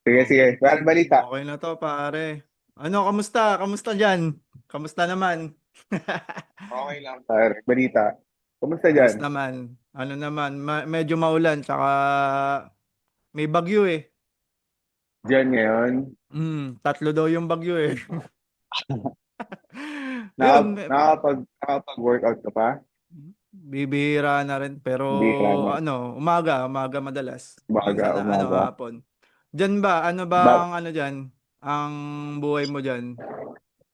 Sige, sige. Well, balita. Okay na to, pare. Ano, kamusta? Kamusta dyan? Kamusta naman? Okay lang, pare. Balita. Kumusta Ayos dyan? naman. Ano naman, medyo maulan, tsaka may bagyo eh. Dyan ngayon. Tatlo daw yung bagyo eh. Yun, Nakapag-workout ka pa? bibihira na rin. Pero Hindi ka na. umaga madalas. Umaga, Minsan ano, umaga. hapon. Diyan ba, ano Ba, bang ano dyan? Ang buhay mo dyan?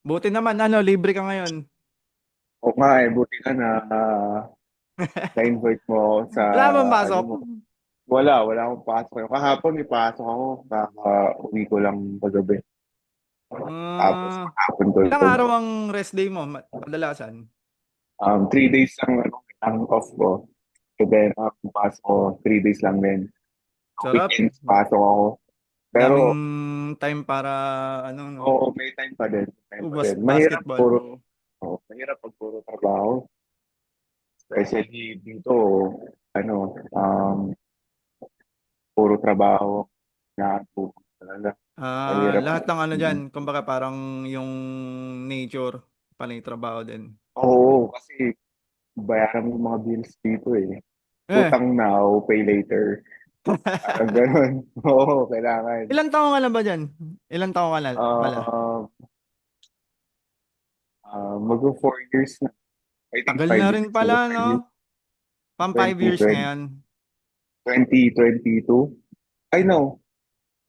Buti naman, ano, libre ka ngayon. o nga eh, buti ka na na-invite mo ako sa Wala bang ano pasok? mo. Wala akong pasok. Kahapon may pasok ako. Kaka-uwi ko lang kagabi. Tapos Ah, kahapon ko ilang yun. araw ang rest day mo kadalasan? 3 days lang ang off ko. And then, pasok ko, 3 days lang din. Sarap. Weekends, pasok ako. Pero, Daming time para ano no, oo, may time pa din. Time pa din. basketball. Mahirap pag puro trabaho. Especially dito, ano, puro trabaho na talaga. Mahirap. Lahat ng ano diyan, Mm. kumbaga parang yung nature panay trabaho din. Oo, kasi bayaran mo yung mga bills dito eh. Eh, Utang now, pay later. Parang ganun. Oo, kailangan. ilang taon ka na ba diyan? Ilang taon ka na pala? Uh, Mag 4 years na. I think Tagal five na rin years. pala Mag 5 no? years. Pang 5 years 2020, ngayon. 2022. I know.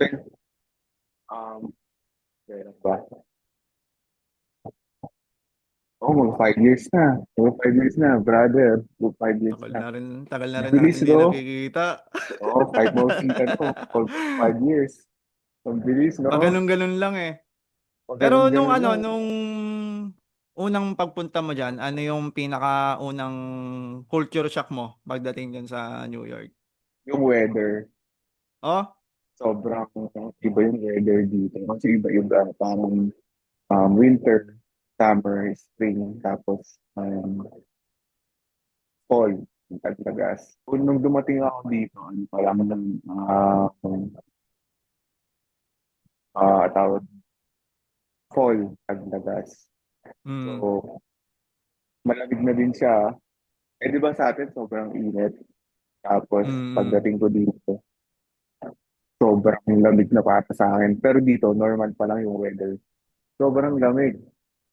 20, kailan ba? Oh, mag 5 years na. Mag 5 years na, brother. Mag 5 years na. Tagal na rin Bilis, natin hindi no? nakikita. Oo, 5 ano, almost 5 years. Ang bilis, Pag no? ganun-ganun lang eh. Pag Pero nung ganun ano, lang. nung unang pagpunta mo diyan, ano yung pinakaunang culture shock mo pagdating diyan sa New York? Yung weather, Oh, sobrang iba yung weather dito. Kasi iba-iba. Parang winter, summer, spring, tapos fall. Yung Taglagas. Nung dumating ako dito, ano pa lang ng tawag fall, Taglagas. mm, So, malamig na din siya. Eh, di ba sa atin, sobrang init. Tapos, mm. pagdating ko dito, sobrang lamig na para sa akin. Pero dito, normal pa lang yung weather. Sobrang lamig.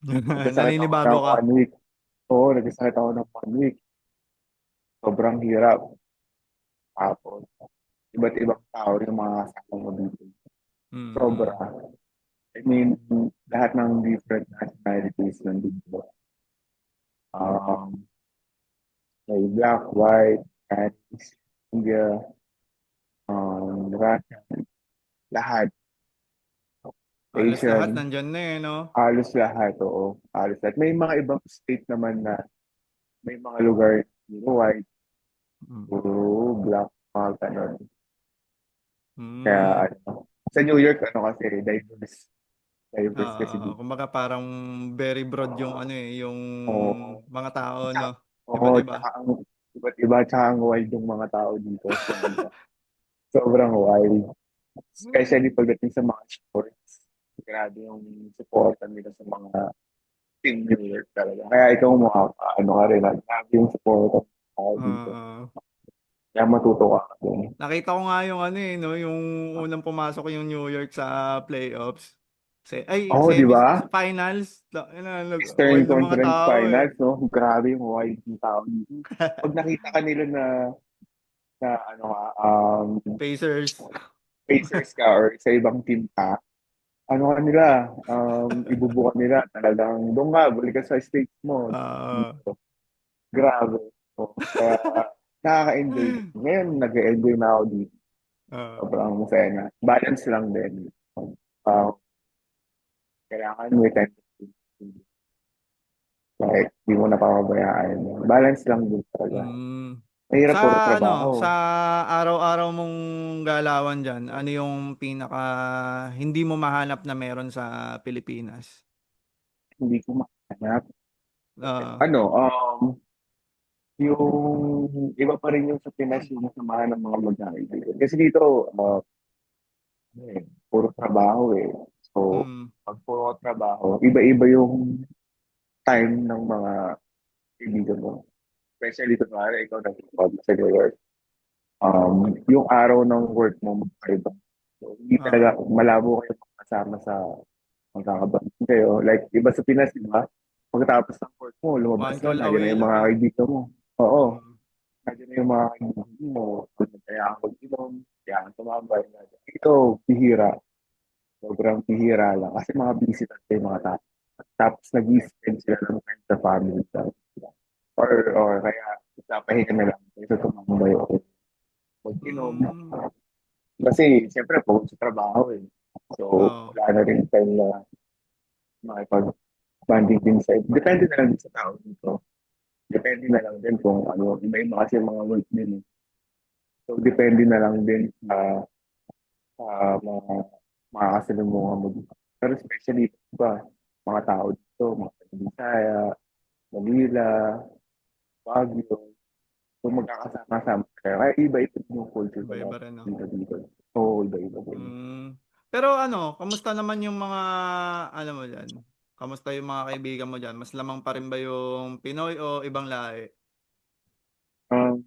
Nagkasakit ako Naninibago ng ka. 1 week. Oo, nagkasakit ako ng 1 week. Sobrang hirap. Tapos, iba't ibang tao yung mga kasama mo dito. Sobra. Mm. I mean, lahat ng different nationalities nandito. Um, may black, white, Chinese, India, Russia, lahat. Halos lahat Asian, nandiyan na eh, no? halos lahat, oo. Halos lahat. May mga ibang state naman na may mga lugar, white, Mm. puro black, mga ganon. Kaya, Mm. ano, sa New York, ano kasi, diverse. Diverse kasi dito. Kumbaga parang very broad yung ano eh, yung Oo, mga tao, no? tsaka, Iba't oo, iba. tsaka ang iba't iba, tsaka ang wild yung mga tao dito. Sobra. Sobrang wild. Especially pagdating sa mga sports. Grabe yung support nila sa mga team New York talaga. Kaya ikaw mo, ano ka rin, grabe yung support dito. Uh, Kaya matuto ka dun. Nakita ko nga yung ano eh, no, yung unang pumasok yung New York sa playoffs. Oo, di ba? Finals. Eastern Wild ng mga Conference tao eh. Finals, no? Grabe yung wild yung tao dito. Pag nakita ka nila na ano ka, Pacers. Pacers ka or sa ibang team ka, ano ka nila, ibubuka nila talagang doon ka, balik ka sa states mo. Uh, Dito. Grabe. So, kaya nakaka-enjoy. Ngayon, nag-enjoy na ako dito. uh, Sobrang masaya na. Balance lang din. Uh, Kailangan may time. Like, di mo napapabayaan. Balance lang din talaga. mm, Mahirap sa puro ano, sa trabaho. araw-araw mong galawan diyan, ano yung pinaka hindi mo mahanap na meron sa Pilipinas? Hindi ko mahanap. Uh, Ano, yung iba pa rin yung sa Pinas yung samahan ng mga magkakaibigan. Kasi dito, ano eh, puro trabaho eh. So, Mm. pag puro trabaho, iba-iba yung time ng mga kaibigan mo. Especially kunwari, ikaw nag-work sa work. Yung araw ng work mo magkaiba. So, hindi Oo. talaga malabo kayo kasama sa magkakabanding kayo. Like, iba sa Pinas, di ba? Pagkatapos ng work mo, lumabas One ka, call nandiyan na away yung lang, mga no? kaibigan mo. Oo, Mm. nandiyan na yung mga kaibigan mo. Kaya ako mag-inom, kaya ako tumambay. Ito, bihira. Sobrang bihira lang. Kasi mga busy talaga yung mga tao. Tapos nag-spend sila ng time sa family. Or kaya, papahinga na lang. Ito tumambay ako. Mag-inom. Mm. Kasi, siyempre, pagod sa trabaho eh. So, Oo. wala na rin time na makipag-banding din sa depende na lang din sa tao dito. Depende na lang din kung ano, iba-iba kasi yung mga work din eh. So, depende na lang din sa mga makakasalamuha mo dito. Pero especially, iba, mga tao dito, mga Bisaya, Manila, Baguio, so magkakasama-sama kayo. Kaya iba-iba din yung culture ko na Iba-iba rin, no? dito. Oo, iba-iba din. Mm. Pero ano, kamusta naman yung mga, ano mo dyan? Kamusta yung mga kaibigan mo dyan? Mas lamang pa rin ba yung Pinoy o ibang lahi? Um,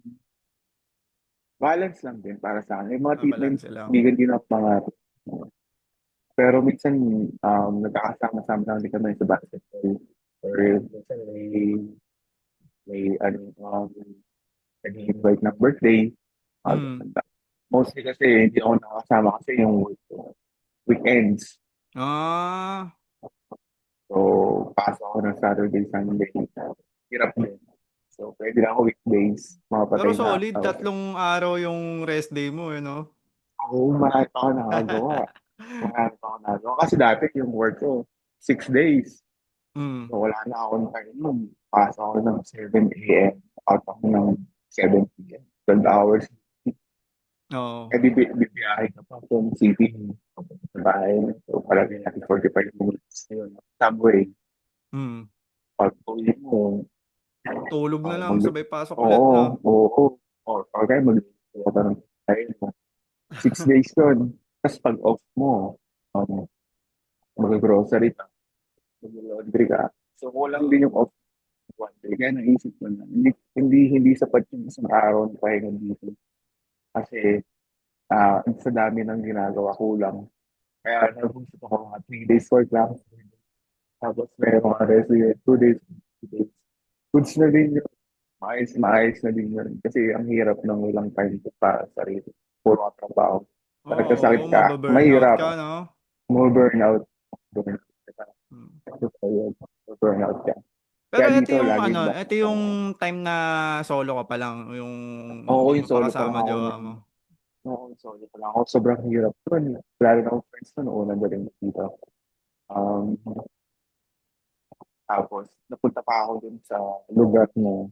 Balance lang din para sa akin. Yung mga may Balanse lang. kaibigan din ako mga pero minsan nagkakasama-sama lang din kami sa basketball. Or minsan may ano, nag-invite ng birthday. Mm. Mostly kasi hindi ako nakakasama kasi yung work ko. Weekends. Ah, So, pasok ako ng Saturday, Sunday. Hirap din. So, pwede lang ako weekdays. Mga pero patay na solid, ako. 3 araw yung rest day mo, you know? Oo, marami pa ako nakagawa. Marami pa ako nagawa. Kasi dati yung work ko, 6 days. Mm. So, wala na akong time nun. Pasok ako ng 7 a.m. Out ako ng 7 p.m. 12 hours. Oo. Eh, bibiyahe ka pa from city sa bahay. So, palagay natin 45 minutes. Yun. Subway. Mm. Pag uwi mo, Tulog na uh, lang, mag- sabay pasok ulit, oo, no? oo. Or kaya mag-iwa ka ng tayo. 6 days yun. Tapos pag off mo, mag-grocery ka, mag-laundry ka. So, kulang Oo. din yung off one day. Kaya naisip ko na, hindi sapat yung isang araw na pahinga dito. Kasi sa dami ng ginagawa, kulang. Kaya nag-usip ako mga 3 days work lang. Tapos may mga rest, 2 days, 2 days. Goods na din yun. Maayos na din yun. Kasi ang hirap ng walang time para sa sarili. Puro ka trabaho. Oo, Nagkasakit ka, mababurnout ka, mahirap. no? More burnout. Burnout ka. Mm. Burnout ka. Pero Kaya ito dito, yung laging ano, ba? ito yung time na solo ka pa lang, yung Oo, hindi yung mo pa solo pa lang kasama ako jowa ngayon. mo. Oo, yung solo pa lang ako. Sobrang hirap. Lalo na akong friends na noon, nagaling dito. Um, Tapos, napunta pa ako dun sa lugar na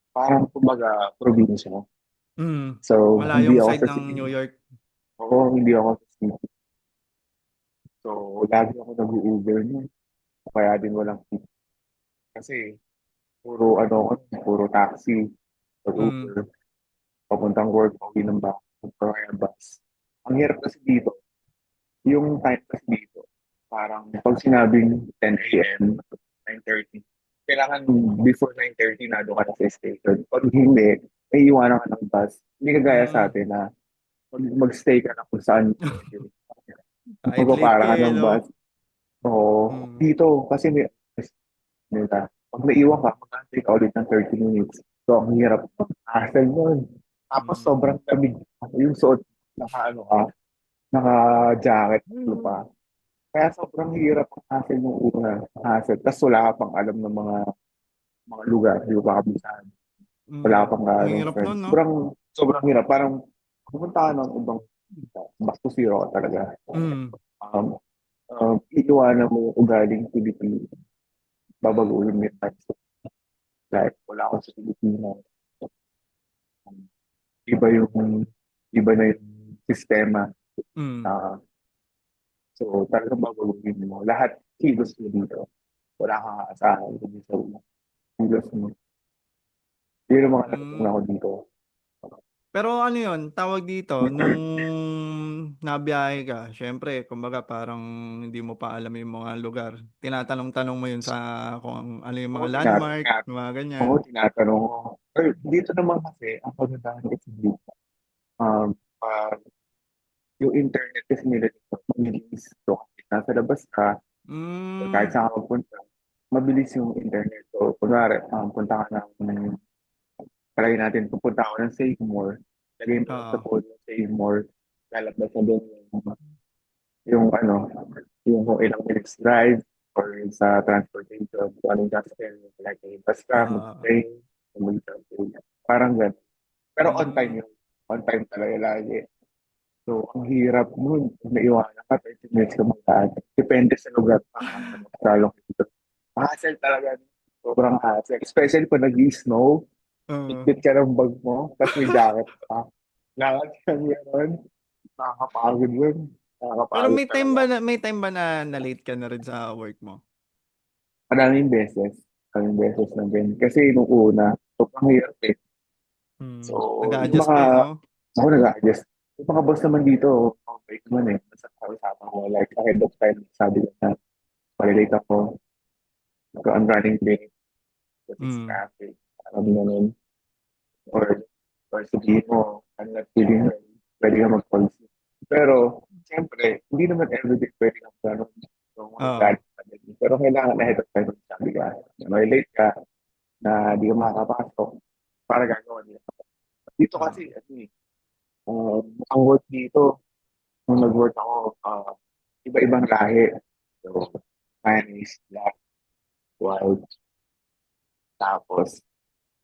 parang kumbaga probinsya. Mm. So, hindi Malayong ako side sa ng city. New York. Oo, hindi ako sa city. So, lagi ako nag-Uber nun. Kaya din walang city. Kasi, puro taxi, Mm. Uber, papuntang work, pauwi ng bahay, kaya bus. Ang hirap kasi dito, yung time kasi dito, parang pag sinabing 10 a.m., 9:30, kailangan before 9:30 na doon ka na sa station. Pag hindi, may iwanan ka ng bus. Hindi kagaya sa Mm. atin na mag-stay ka na kung saan pwede. Kahit late ka Magpaparangan eh, ng no? bus. Oo. Mm. Dito, kasi may nila. Pag naiwan ka, mag-antay ka ulit ng 30 minutes. So, ang hirap. Hassle nun. Tapos, Mm. sobrang lamig. Yung suot, naka-ano ka, naka-jacket, ano pa. Kaya sobrang hirap ang hassle nung una. Hassle. Tapos wala ka pang alam ng mga lugar. Hindi ko pa kabisado. Wala ka Mm. pang Ang ng hirap nun, friends. no? Sobrang hirap. Parang pumunta ka ng ibang back to zero ka talaga. Mm. Um, iiwanan mo yung ugaling Pilipino. Babaguhin mo yung types of life. Wala ako sa Pilipinas. Iba yung, iba na yung sistema. Mm. Uh, so, talagang babaguhin mo. Lahat kilos mo dito. Wala kang aasahan kundi sa kilos mo. Yun ang mga natutunan Mm. ko dito. Pero ano yun, tawag dito, nung nabiyahe ka, syempre, kumbaga parang hindi mo pa alam yung mga lugar. Tinatanong-tanong mo yun sa kung ano yung Oo, mga landmark, mga ganyan. tinatanong ko. Or, dito naman kasi, ang kagandahan kasi dito, pag yung internet kasi nila dito, mabilis. So, kahit nasa labas ka, or kahit Mm, saan ka magpunta, mabilis yung internet. So, kunwari, punta ka ng, palagi natin, pupunta ako ng Save More, lagay mo lang sa oo. phone yung Save More, lalabas na doon yung ano, yung kung ilang minutes drive, or sa transportation, kung anong sasakyan, like, bus ka, Oo. mag-train, mag-subway. Parang gano'n. Pero on Mm, time yun. On time talaga lagi. So, ang hirap nun. Kung naiwanan ka, 30 minutes ka magkaan. Depende sa lugar pa. Lalo dito. Hassle talaga. Sobrang hassle. Especially pag nag-snow, oo. bitbit ka ng bag mo, tapos may jacket pa. Lakad ka gano'n. Nakakapagod yun. Pero Nakakapagod talaga. may time ba na na-late ka na rin sa work mo? Maraming beses. Maraming beses na din. Kasi nung una, sobrang hirap eh. So, yung Nag-a-adjust mga, ka eh, no? ako nag-a-adjust. Yung mga boss naman dito, okay naman eh. Basta usapan ko, like, ahead of time, sabi ko na, malilate ako, so I'm running late, that is Mm. traffic, parang ganun. Or, or sabihin mo, I'm not feeling well, pwede ka mag-call sick. Pero, siyempre, hindi naman everyday pwede ka ganun. So, Oo. magagalit ka din. Pero kailangan ahead of time, sabi ka, na malilate ka, na di ka makakapasok, para gagawa nila. Dito Oo. kasi, ano eh, ang work dito, nung nag-work ako, iba-ibang lahi. So, Spanish, Black, White, tapos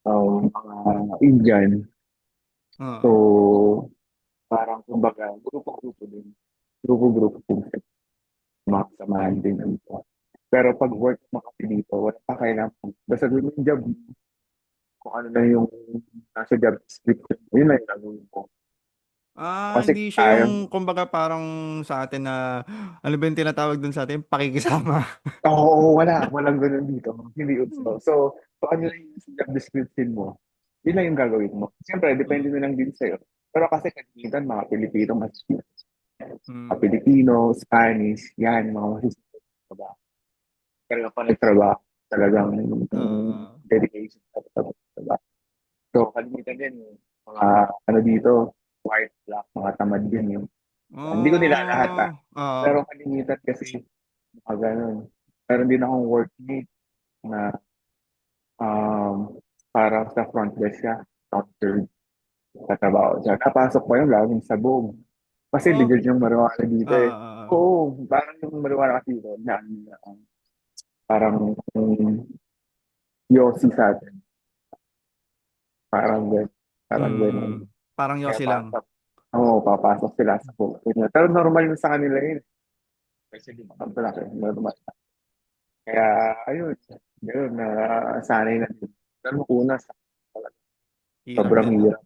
mga Indian. Oo. So, parang kumbaga, grupo-grupo din. Grupo-grupo din. Mga samahan din dito. Pero pag work mo kasi dito, wala pa kailangan. Basta doon yung job, kung ano na yung nasa job description, yun lang yung gagawin ko. Kasi Hindi siya tayo, yung kumbaga parang sa atin na ano ba yung tinatawag dun sa atin? Pakikisama. oo, walang ganun dito. Hindi uso. So ano na yung job description mo, yun lang yung gagawin mo. Siyempre, depende Mm. na lang din sa'yo. Pero kasi kanina, mga Pilipino, mga Mm. Pilipino, Spanish, yan, mga masisipag sa trabaho. Talaga pa nagtrabaho, talagang Oo. dedication sa trabaho. So, kalimitan din, mga ano dito, white, black, mga tamad din yun. Hindi ko nila lahat ha. Oo. Pero kalimitan kasi, mga ganun. Meron din akong workmate na parang sa front desk siya, counter sa trabaho siya. Napasok ko yung laging sabog. Kasi Oh. legal yung marijuana dito eh. Oo. Oo, parang yung marijuana kasi dito, parang Yossi sa atin. Parang gano'n. Parang gano'n. Parang Kaya yosi lang. pasok. Oo, papasok sila sa book. Pero normal yun sa kanila yun. Kasi di ba, malaki, normal. Kaya, ayun. Yun, sanay na din. Pero una, Hirap sobrang din, no? hirap.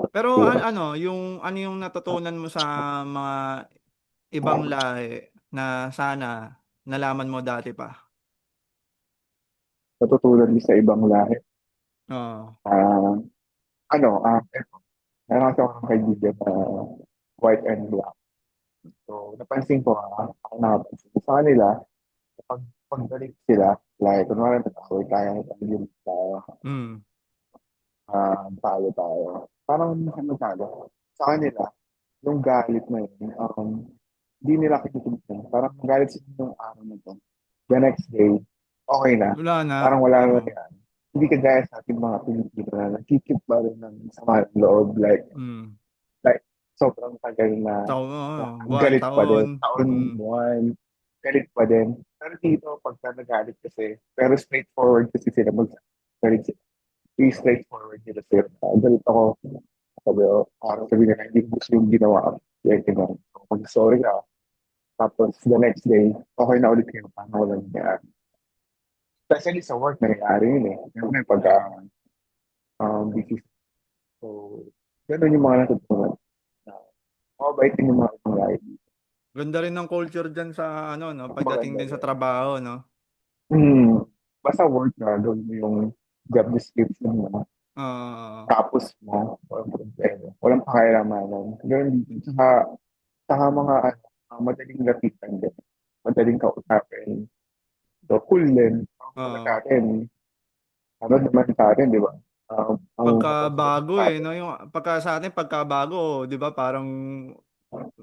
Pero Hirap. ano yung natutunan mo sa mga ibang lahi na sana nalaman mo dati pa? Natutunan din sa ibang lahi. Oo. Ah, eto, meron kasi akong kaibigan na white and black. So, napansin ko, ako nakapansin ko sa kanila, pag galit sila, like, kunwari, nag-away tayo, nag-argument tayo, Mm. talo tayo. Parang ano talo. Sa kanila, yung galit na yun, hindi nila kinukumpun. Parang galit sila yung araw na to. The next day, okay na. Wala na. Parang wala na Oo. yan. Hindi kagaya sa ating mga Pilipino na nagkikip pa rin ng sama ng loob. Mm. Like, sobrang tagal na, Buwan, galit pa din. taon. Taon, buwan, galit pa din. Pero dito, pagka nagalit kasi, pero straightforward kasi sila galit sila. Be straightforward nila sila. Galit ako, sabi ko, parang sabi na, hindi ko gusto yung ginawa ko. Kaya ginawa. So, mag-sorry ka. Tapos, the next day, okay na ulit kayo. Paano wala nangyari. Especially sa work, nangyayari yun eh. Yung may pagka, Oo. busy. So, ganun yung mga natutunan. Mabait din yung mga nangyayari. Ganda rin ng culture dyan sa ano, no? Pagdating Maganda din sa din. trabaho, no? Hmm. Basta work na, gawin mo yung job description mo. Oo. tapos mo, walang problema. Walang pakialamanan. Ganun dito. Saka mga madaling lapitan din. Madaling kausapin. So, cool din. Ang sa Oo. atin, ano naman sa atin, di ba? Ang Pagkabago sa eh, atin. no? Yung pagka sa atin, pagkabago, di ba? Parang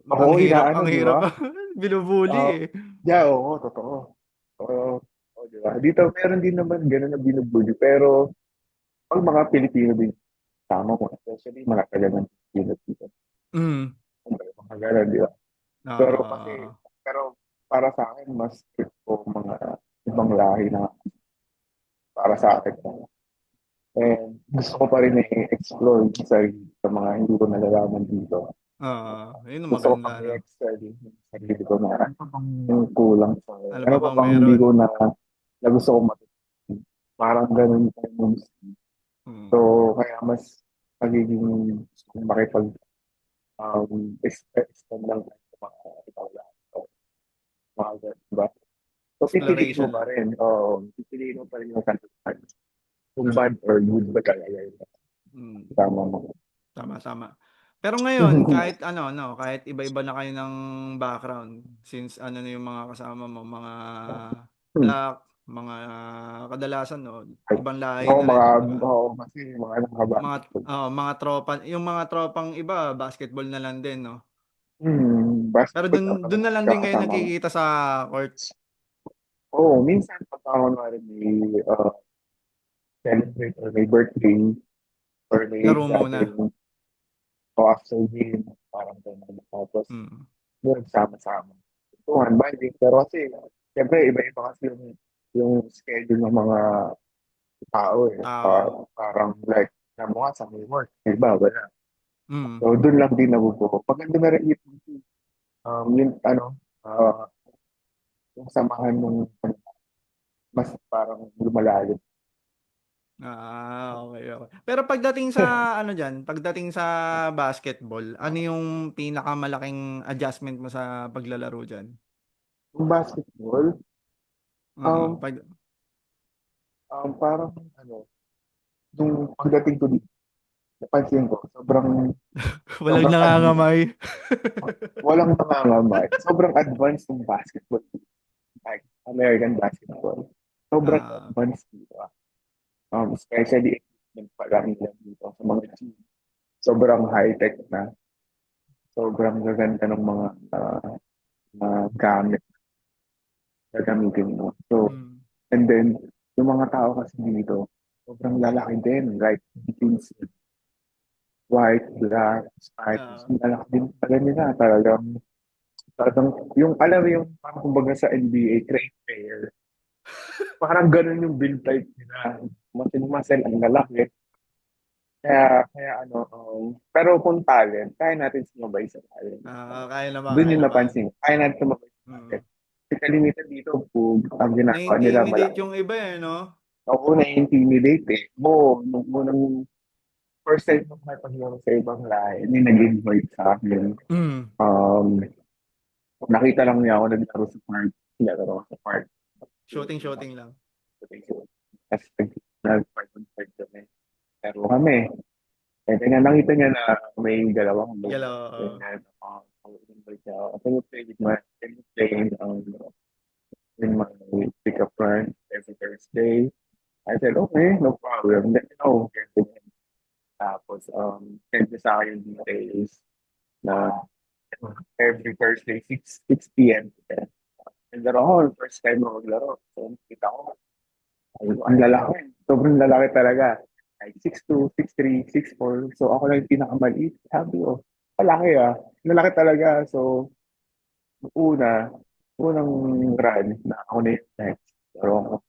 Ako, ang hirap, inaano, ang di ba? hirap. Binubuli Uh, eh. oo, totoo. Oo, di ba? Dito, meron din naman ganun na binubuli. Pero, pag mga Pilipino din, tama mo, especially mga taga ng Pilipino dito. Mm. Mga ganun, di ba? Pero kasi, Oo. pero para sa akin, mas strict ko mga ibang lahi na para sa akin. And gusto ko pa rin i-explore yung sarili sa mga hindi ko nalalaman dito. Oo. Yun ang Gusto ko maganda, pang no? i-explore yung sarili ko na ano pa bang kulang sa Ano ano pa pa bang bang hindi meron? ko na gusto ko matutunan. Parang ganun yung Mm. so kaya mas pagiging gusto kong makipag expand lang sa mga ibang lahat. So, mga ganun, diba? So pipiliin mo Exploration pa lang. rin. Oo, pipiliin mo pa rin yung katutunan. Kung bad or good ba talaga yun. Mm. Tama mo. Tama, tama. Pero ngayon, kahit ano, no, kahit iba-iba na kayo ng background, since ano na yung mga kasama mo, mga black, mga kadalasan, no, ibang lahi Oo, na mga, rin, di ba? oo, kasi mga Mga, nakabasketball. mga tropa, yung mga tropang iba, basketball na lang din, no? Pero Basketball na dun naman na lang din kayo kakasama mo. nagkikita sa court, Oo, minsan pagka kunwari may celebrate or may birthday or may laro muna. gathering o after game, parang ganun. Tapos, Mm. yun, sama-sama. Tuhan, binding. Pero kasi, siyempre, iba-iba kasi yung schedule ng mga tao eh. Tao. Parang like, na mo nga sa may work, iba, wala. Mm. So, doon lang din nabubuo. Pag ando na rin yung ano, yung samahan nung mas parang lumalalim. Okay, okay. Pero pagdating sa ano diyan, pagdating sa basketball, ano yung pinakamalaking adjustment mo sa paglalaro diyan? Yung basketball, um, Pag parang ano, nung pagdating ko dito, napansin ko, walang sobrang nangangamay. walang nangangamay. Sobrang advanced ng basketball. Like, American basketball. Sobrang Ah, advanced dito. Especially equipment pa lang nila dito sa mga team. Sobrang high-tech na. Sobrang gaganda ng mga gamit na gamitin mo. So, mm. and then, yung mga tao kasi dito, sobrang lalaki din. Like, between white, black, stripes, Ah, lalaki din pala nila. Talagang, yung, alam mo yung, parang kumbaga sa NBA, great player. Parang ganun yung build type nila. Muscle ang lalaki. Kaya ano, pero kung talent, kaya natin sumabay sa talent. kaya naman, Doon kaya yung naman. napansin. Kaya natin sumabay sa talent. Mm. Kasi kalimitan dito, kung ang ginagawa nila Na-intimidate malaki. yung iba eh, no? Ako na-intimidate eh. Nung unang first time ko makipaglaro sa ibang lahi, may nag-invite sa akin. Mm. Um, nakita lang niya ako naglaro sa park. Naglaro ako sa park. Shooting, shooting lang. Tapos nag-park kami. Pero kami, eh, kaya nakita niya na may dalawang loop. Galaw. Ganyan. Invite niya ako. Can you play in my pickup run every Thursday? I said, okay, no problem. Let me know. Ganyan. Tapos, send niya sa akin yung details na every Thursday, 6 p.m. Naglaro ako, first time ako maglaro. So, nakita ko, ay, ang lalaki. Sobrang lalaki talaga. Like 6'2", 6'3", 6'4". So ako lang yung pinakamaliit. Sabi ko, malaki ah. Lalaki talaga. So, una, unang run na ako na yung next. Pero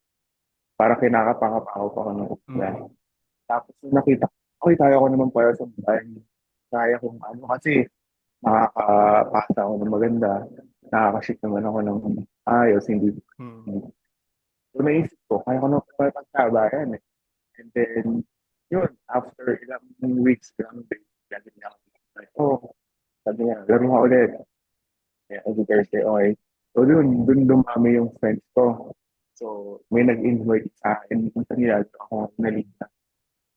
para kinakapangapa pa ako ng ulan. Mm. Tapos nung nakita ko, okay, kaya ko naman pala sa bahay. Kaya kong ano kasi nakakapasa ako ng maganda. Nakakashit naman ako ng ayos. Hindi. Mm. So naisip ko, kaya ko naman pala pagkabayan eh. And then, yun, after ilang weeks, ilang days, sabi niya, oh, sabi niya, laro nga ulit. Kaya every Thursday, okay. So, dun dumami yung friends ko. So, may nag-invite sa akin. Kung nila, ako nalita.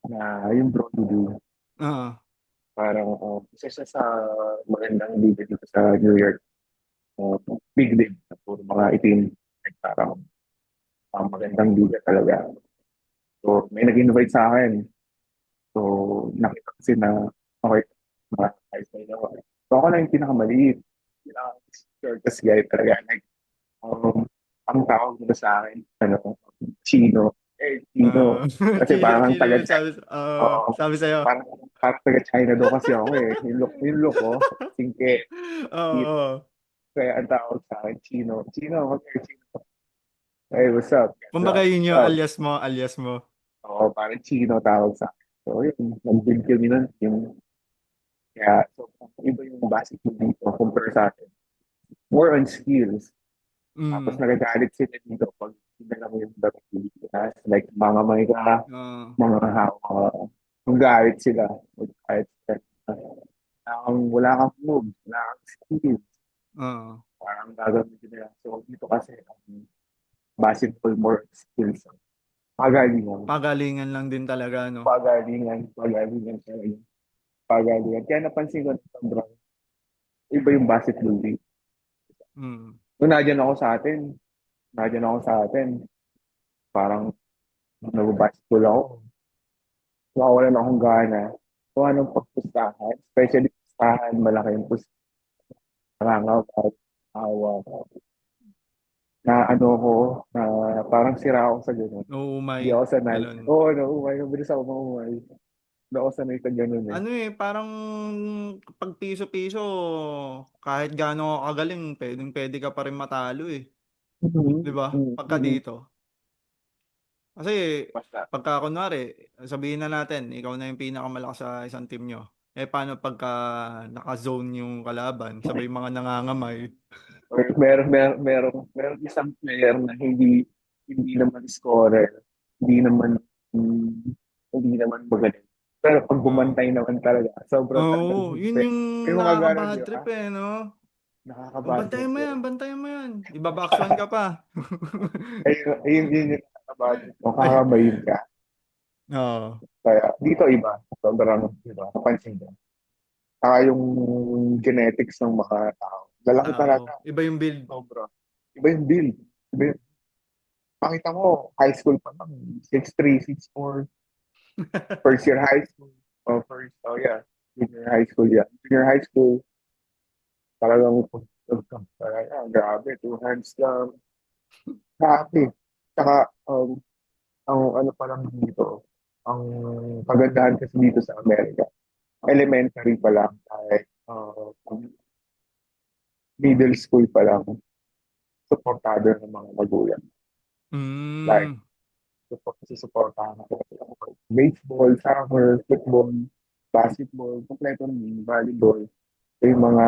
na yung Brody Lee. Oo. Parang isa siya sa magandang liga dito sa New York. Uh, Big league na puro mga itim. Like, parang magandang liga talaga. So may nag-invite sa akin. So nakita ko kasi na okay, mga size na ako. So ako na yung pinakamaliit. Shortest guy talaga. Like, ang tawag nila sa akin, Chino. Oo. Chino. Kasi Chino, parang Chino taga yung sabi, Oo. sabi sa'yo. Parang, parang taga China daw kasi ako eh. Yung look ko, singke, eat. Oo. Kaya ang tawag sa akin, Chino. Chino, okay, Chino. Hey, what's up? What's Kumbaga up? yun What's yung up? alias mo, alias mo. Oo, parang Chino tawag sa akin. So, yun, nag-build kami nun. Kaya, so, iba yung basketball dito compare sa atin. More on skills. Tapos Mm. nagagalit sila dito pag hindi lang yung dapat Pilipinas. Like, mga may ka, Oo. mga hawa. Kung galit sila. Kahit wala kang move, wala kang skill. Oo. Parang gagamitin nila. So, dito kasi, basketball more skills. Pagalingan. Pagalingan lang din talaga, no? Pagalingan talaga. Pagalingan. Kaya napansin ko na sobrang iba yung basketball league. Mm. Nung nandiyan ako sa atin, parang nag-basketball ako. Nawawalan akong gana. Kung anong pagpustahan, especially pustahan, malaki yung pustahan, nangangaw, awa. Na ano ko, na parang sira ako sa ganun. Hindi Uumay. ako sanay. Ganun. Oo, naumay. Mabilis ako maumay. Hindi ako sanay sa ganun eh. Ano eh, parang pag piso-piso, kahit gaano ka kagaling, pwede ka pa rin matalo eh. Mhm. 'Di ba? Mhm. Pagka Mhm. dito. Kasi Basta. pagka kunwari, sabihin na natin, ikaw na yung pinakamalakas sa isang team nyo. Eh paano pagka naka-zone yung kalaban, sabay mga nangangamay. Or meron isang player na hindi naman scorer, hindi naman hindi naman magaling. Pero pag Oo. bumantay naman talaga, sobrang talagang Oo, yun higpit. yung May mga gano'n, nakaka-bad di ba? trip eh, no? O, Nakaka-bad trip yun. bantayan mo yan. Iba-box one ka pa. Ayun yung nakaka-bad trip. Ay, Makakamayin ka. oo. Kaya dito iba. Sobrang, di ba? Napansin ko. Saka yung genetics ng mga tao. Lalaki talaga. Oo. Iba yung build. Sobra. Iba yung build. Iba yung, makita mo, high school pa lang. 6'3", 6'4". First year high school. Oh yeah. Junior high school yan. Junior high school, talagang talaga, grabe, two hands lang. Grabe. Saka, ang ano pa lang dito, ang kagandahan kasi dito sa Amerika, elementary pa lang, kahit middle school pa lang, supportado ng mga magulang. Like, Mm. supportahan ako. Baseball, soccer, football, basketball, kompleto rin, volleyball. So, yung mga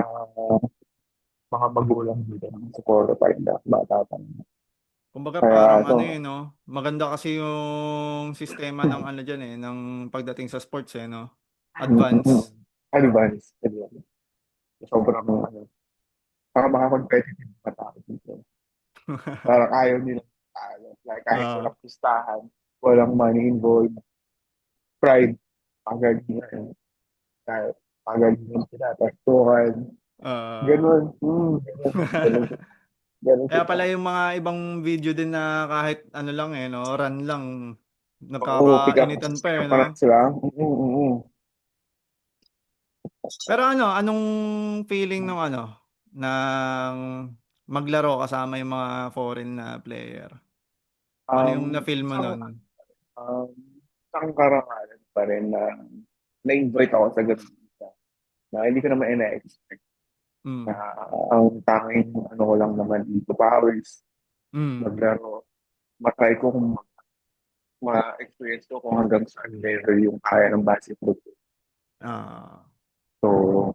magulang dito ng support pa rin bata pa. Kumbaga parang Kaya ano so, eh, no? Maganda kasi yung sistema ng ano dyan eh, ng pagdating sa sports eh, no? Advance. advance. Sobrang ano, para maka-competitive pa tao dito. Parang ayaw nila talo. Like kahit Ah, walang pustahan, walang money involved, pride, pagalingan. Kahit pagalingan sila, testuhan, ah. ganun. Ganun Kaya sila. pala yung mga ibang video din na kahit ano lang eh, no? Run lang. Oo, Nagkakainitan pa pick eh, up no? na sila. Pero ano, anong feeling ng ano, ng maglaro kasama yung mga foreign na player? Ano yung na-feel mo Isang, nun? um, isang karangalan pa rin na na-invite ako sa ganun na hindi ko naman ina-expect na Mm. ang tanging ano ko lang naman dito, powers, Mm. maglaro, matry ko kung ma-experience ko kung hanggang saan level yung kaya ng basketball. Ah. So,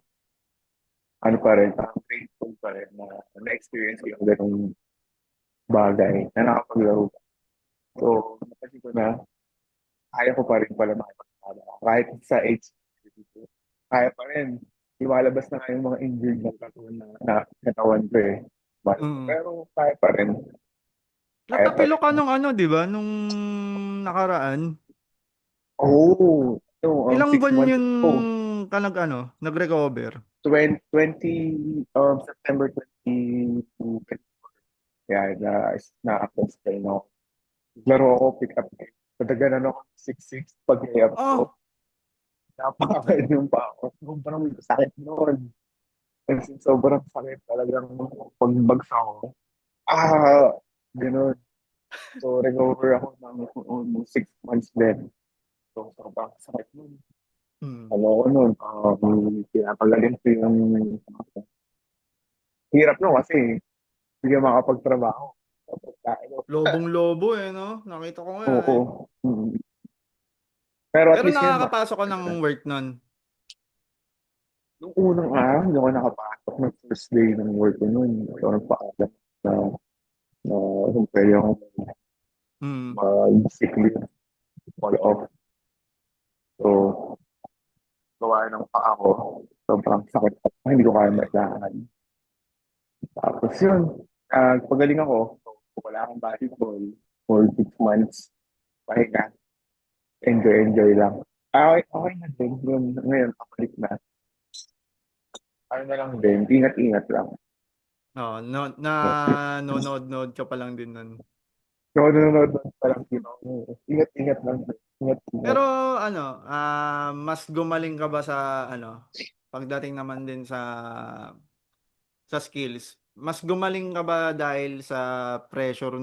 ano pa rin, parang grateful pa rin na na-experience ko yung ganung bagay na nakapaglaro. So, napansin ko na kaya ko pa rin pala makipagkala. Kahit sa age, kaya pa rin. Lumalabas na nga yung mga injured na katawan na katawan ko eh. Mm. Pero kaya pa rin. Kaya pa Natapilo rin. ka nung ano, 'di ba? Nung nakaraan. Oh, no, Ilang six buwan months yun ago, ka nag-recover? 20 September 2022. Yeah, na-access kayo, no? Laro ako, pick up game. Nadaganan ako 6-6 pag layup ko. Oh, Napaka-yun pa ako. Sobrang sakit noon. Kasi sobrang sakit talagang pagbagsak ko. Ah, gano'n. So, recover ako ng almost 6 months din. So, sobrang sakit nun. mm. Ano ko nun, pinapagaling ko yung hirap no kasi hindi ka makapagtrabaho. Ano, Lobong-lobo eh, no? Nakita ko nga oo. eh. Mm. Pero at Pero least ngayon, nakakapasok ka ng work nun. nung unang araw, hindi ako nakapasok ng first day ng work ko nun. So, nagpaalam na, na kung pwede ako Mm. mag-sick leave, call off. So, gawa ng paa ko. Sobrang sakit. Hindi ko kaya mailakad. Tapos yun, nagpagaling ako. So, wala akong basketball for 6 months. Pahinga. Enjoy lang. Okay, okay na din. Yun, ngayon, kapalik na. Ano na lang din, ingat-ingat lang. Oh, nanonood ka pa lang din nun. So, nanonood pa lang dito. Ingat-ingat lang. Ingat-ingat. Pero ano, mas gumaling ka ba sa ano, pagdating naman din sa skills, mas gumaling ka ba dahil sa pressure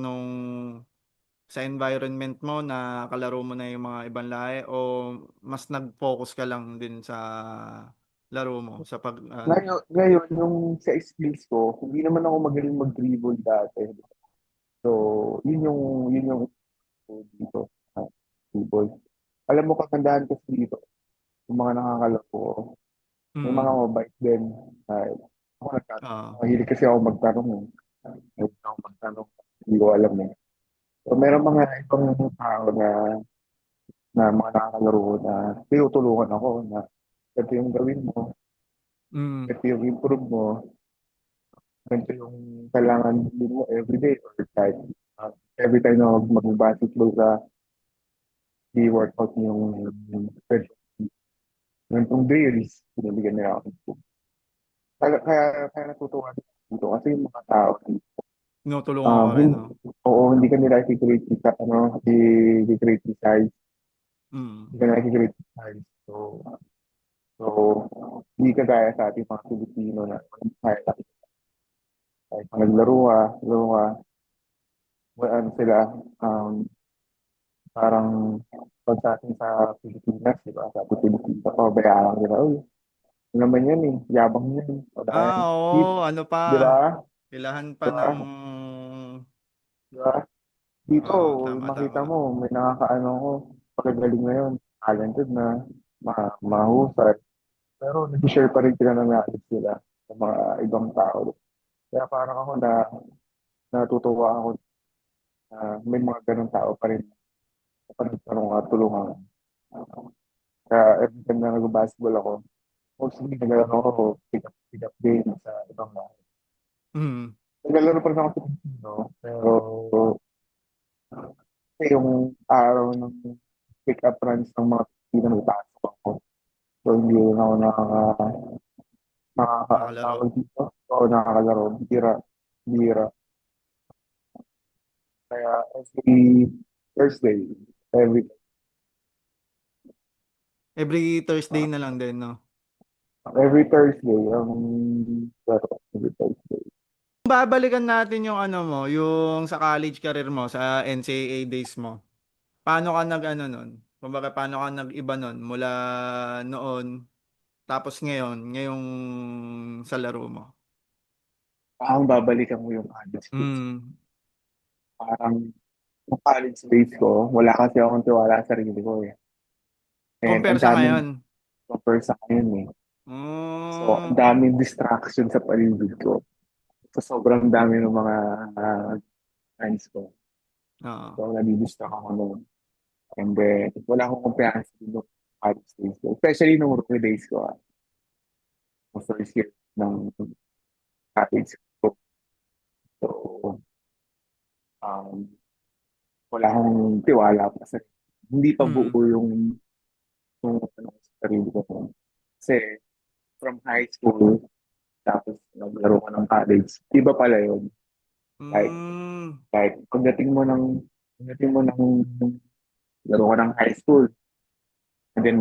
sa environment mo na kalaro mo na yung mga ibang lahi o mas nag-focus ka lang din sa laro mo sa pag ano? Ngayon, yung sa skills ko, hindi naman ako magaling mag-dribble dati. So, yun yung dito. Dribble. Alam mo, kagandahan kasi dito, yung mga nakakalaro, yung mga Mm. mabait din. Ako nagtatanong. Oo. Mahilig kasi ako magtanong. Mahilig ako magtanong. Hindi ko alam eh. So, meron mga ibang tao na mga nakakalaro na tinutulungan ako na ito yung gawin mo, Mm. ito yung improve mo, ito yung kailangan din mo everyday or kahit every time na mag-basketball ka, i-workout mo yung ganitong drills, binibigyan nila ako. Kaya natutuwa dito kasi yung mga tao, Tinutulungan ka rin, hindi, no? oo, hindi ka nila i-criticize, i-criticize, Mm. hindi ka nila i-criticize. So, hindi kagaya sa ating mga Pilipino na kahit pag laro ka, ano sila, parang pag sa atin sa Pilipinas, di ba? Sa Pilipinas, pabayaan nila, uy, ano naman yan eh, yabang yan. Pabayaan. Oo, ano pa, Di ba? kailangan pa Di ng ba? Di ba? Dito, tama, makita tama. mo, may nakakaano ko, pagkagaling ngayon, talented na, mahusay. Pero nag-share pa rin sila ng knowledge nila sa mga ibang tao. Kaya parang ako natutuwa ako na may mga ganong tao pa rin na panagtanong at tulungan. Kaya every time na nag-basketball ako, mostly naglalaro ako pick up game sa ibang lahat. Mm. Naglalaro pa rin ako sa Pilipino, pero kasi yung araw ng pick up runs ng mga Pilipino, may pasok ako. So hindi rin ako Nakalaro. nakakatawag dito. O nakakalaro. Bira. Bira. Kaya every Thursday, every Every Thursday na lang din, no? every Thursday, laro. Every Thursday. Babalikan natin yung ano mo, yung sa college career mo, sa NCAA days mo. Paano ka nag-ano nun? Kumbaga, paano ka nag-iba nun mula noon, tapos ngayong sa laro mo? Babalikan mo yung college days. Mm. Parang yung college days ko, wala kasi akong tiwala sa sarili ko eh. And Compare ang sa daming ngayon. compare sa akin eh. So, ang Mm. daming distraction sa paligid ko. So, sobrang dami ng mga friends ko. Oo. So, nadidistract ako noon. And then, wala akong kumpiyansa dito sa college days ko. Especially nung rookie days ko. Yung first year ng college ko. So, um, wala akong tiwala pa sa hindi pa buo Mm. kung ano sa sarili ko. Kasi from high school, tapos naglaro ka ng college, iba pala yun. Like, Hmm. pagdating mo ng laro ka ng high school, and then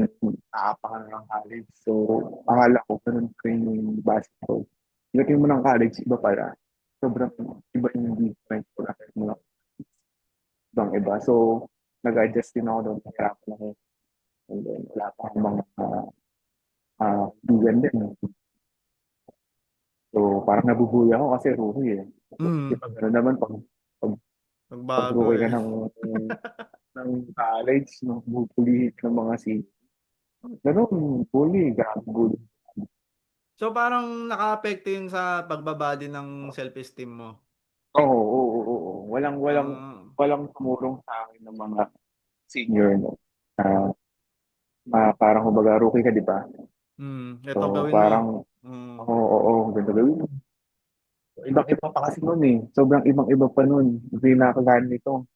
aapa ka na ng college. So, akala ko, ganun pa rin yung basketball. Pagdating mo ng college, iba pala. Sobrang iba yung difference ko nakit mo lang. Ibang iba. So, nag-adjust din ako doon. Nahirapan ako. And then, wala pa akong mga kaibigan din. So, parang nabubuhay ako kasi rookie eh. Di Mm. ba gano'n naman pag, pag Nagbago rookie ka eh. ng college, no, bubulihin ka ng mga senior. Ganun, bully, grabe bully. So parang nakaapekto yun sa pagbaba din ng self-esteem mo. Oo, oo, oo, oo. Walang, walang, Ah, walang tumulong sa akin ng mga senior, no. Ah, parang kumbaga rookie ka, di ba? ito So, gawin mo. parang, Mm. oo, oo, ganda gawin mo. Ibang iba pa kasi nun eh. Sobrang ibang iba pa nun. Hindi nakakagana nito.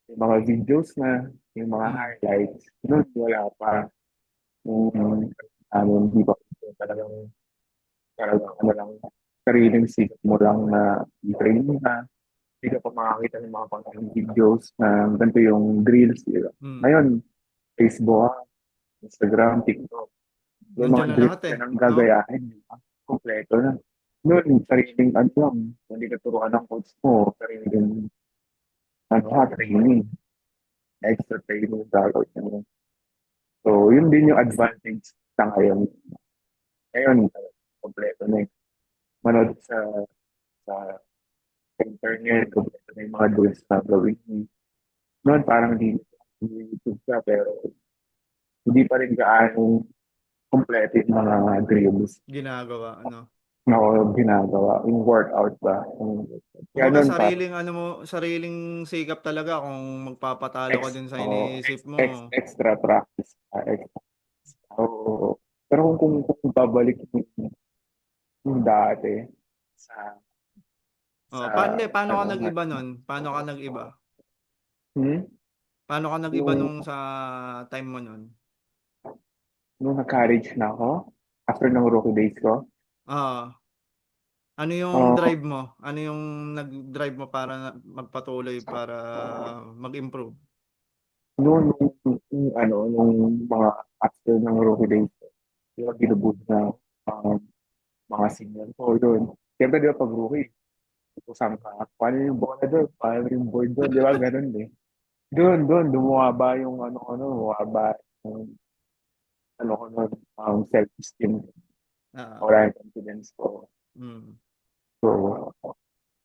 Yung mga videos na, yung mga Mm. highlights. Nun, wala pa. Yung, hindi pa talagang, talagang, ano lang, sariling sikap mo lang na i-train na. Hindi ka pa makakita ng mga pang videos na ganito yung drills. Diba? Mm. Ngayon, Facebook, Instagram, TikTok. Yung mga Nandiyan na drills lahat ka eh, nang no? gagayahin. Diba? Kompleto na. Noon, sariling ano lang. Hindi ka turuan ng coach mo. Sariling training. Extra training gagawin mo. So, yun din yung advantage sa ngayon. Ngayon, kompleto na eh. Manood sa internet, kompleto na yung mga drills na gawin. Noon, parang di YouTube ka, pero hindi pa rin gaano kompleto yung mga drills Ginagawa, ano. na ako ginagawa. Yung workout ba? Kaya Kumbaga noon, parang sariling ano mo, sariling sikap talaga kung magpapatalo ka din sa iniisip mo. extra practice. Extra. Oo. Pero kung babalik yung dati sa Oh, sa paano ka ano nag-iba nun? Paano ka nag-iba? hmm? Paano ka nag-iba Nung nung sa time mo nun? nung nag-college na ako after ng rookie days ko. Ah, ano yung Uh, drive mo? Ano yung nag-drive mo para magpatuloy para mag-improve? nung mga after ng rookie days ko, di ba binubud na um, mga senior ko doon. Siyempre, di ba pag rookie, kusang ka, paano yung bola doon? Paano yung board doon? Di ba ganun eh. Doon, bumaba yung bumaba yung ko noon, self-esteem, Ah, wala yung confidence ko. mm, So,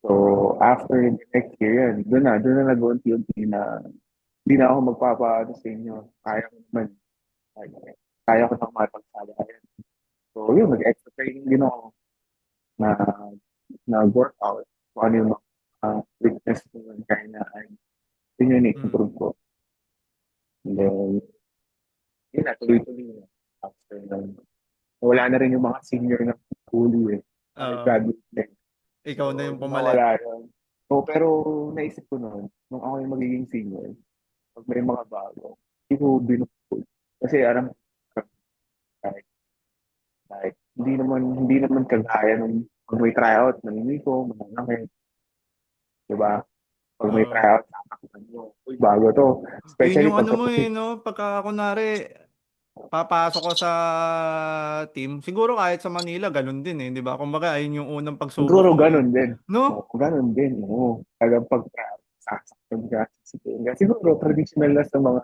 so after the next year yan, doon na nag-unti-unti na hindi na ako magpapaano sa inyo. Kaya ko naman, kaya ko naman mapagsalayan. So, yun, mag-extra training din ako na workout. Kung ano yung mga weakness ko kaya na yun yung mm. improve ko. And then, yun na, tuloy-tuloy na. After nun, wala na rin yung mga senior na bully eh. Ay, Ah, graduate din. ikaw na So, yung pumalit. nawala yun. So, pero naisip ko noon, nung ako yung magiging senior, pag may mga bago, hindi ko binukul. Kasi alam ko, kahit, hindi naman kagaya nung pag may tryout, nanginiko, mananakit, di ba? Pag may Ah, tryout, tatakpan mo. Uy, bago to. yun Especially yung ano pagka mo eh, no? Pagka kunwari, papasok ko sa team, siguro kahit sa Manila, ganun din eh, di ba? Kumbaga, ayun yung unang pagsubok siguro mo eh. ganun din. No? Oo, ganun din. Oo. Talagang pag-tryout, sasaktan ka, sisipain ka. Siguro, traditional na sa mga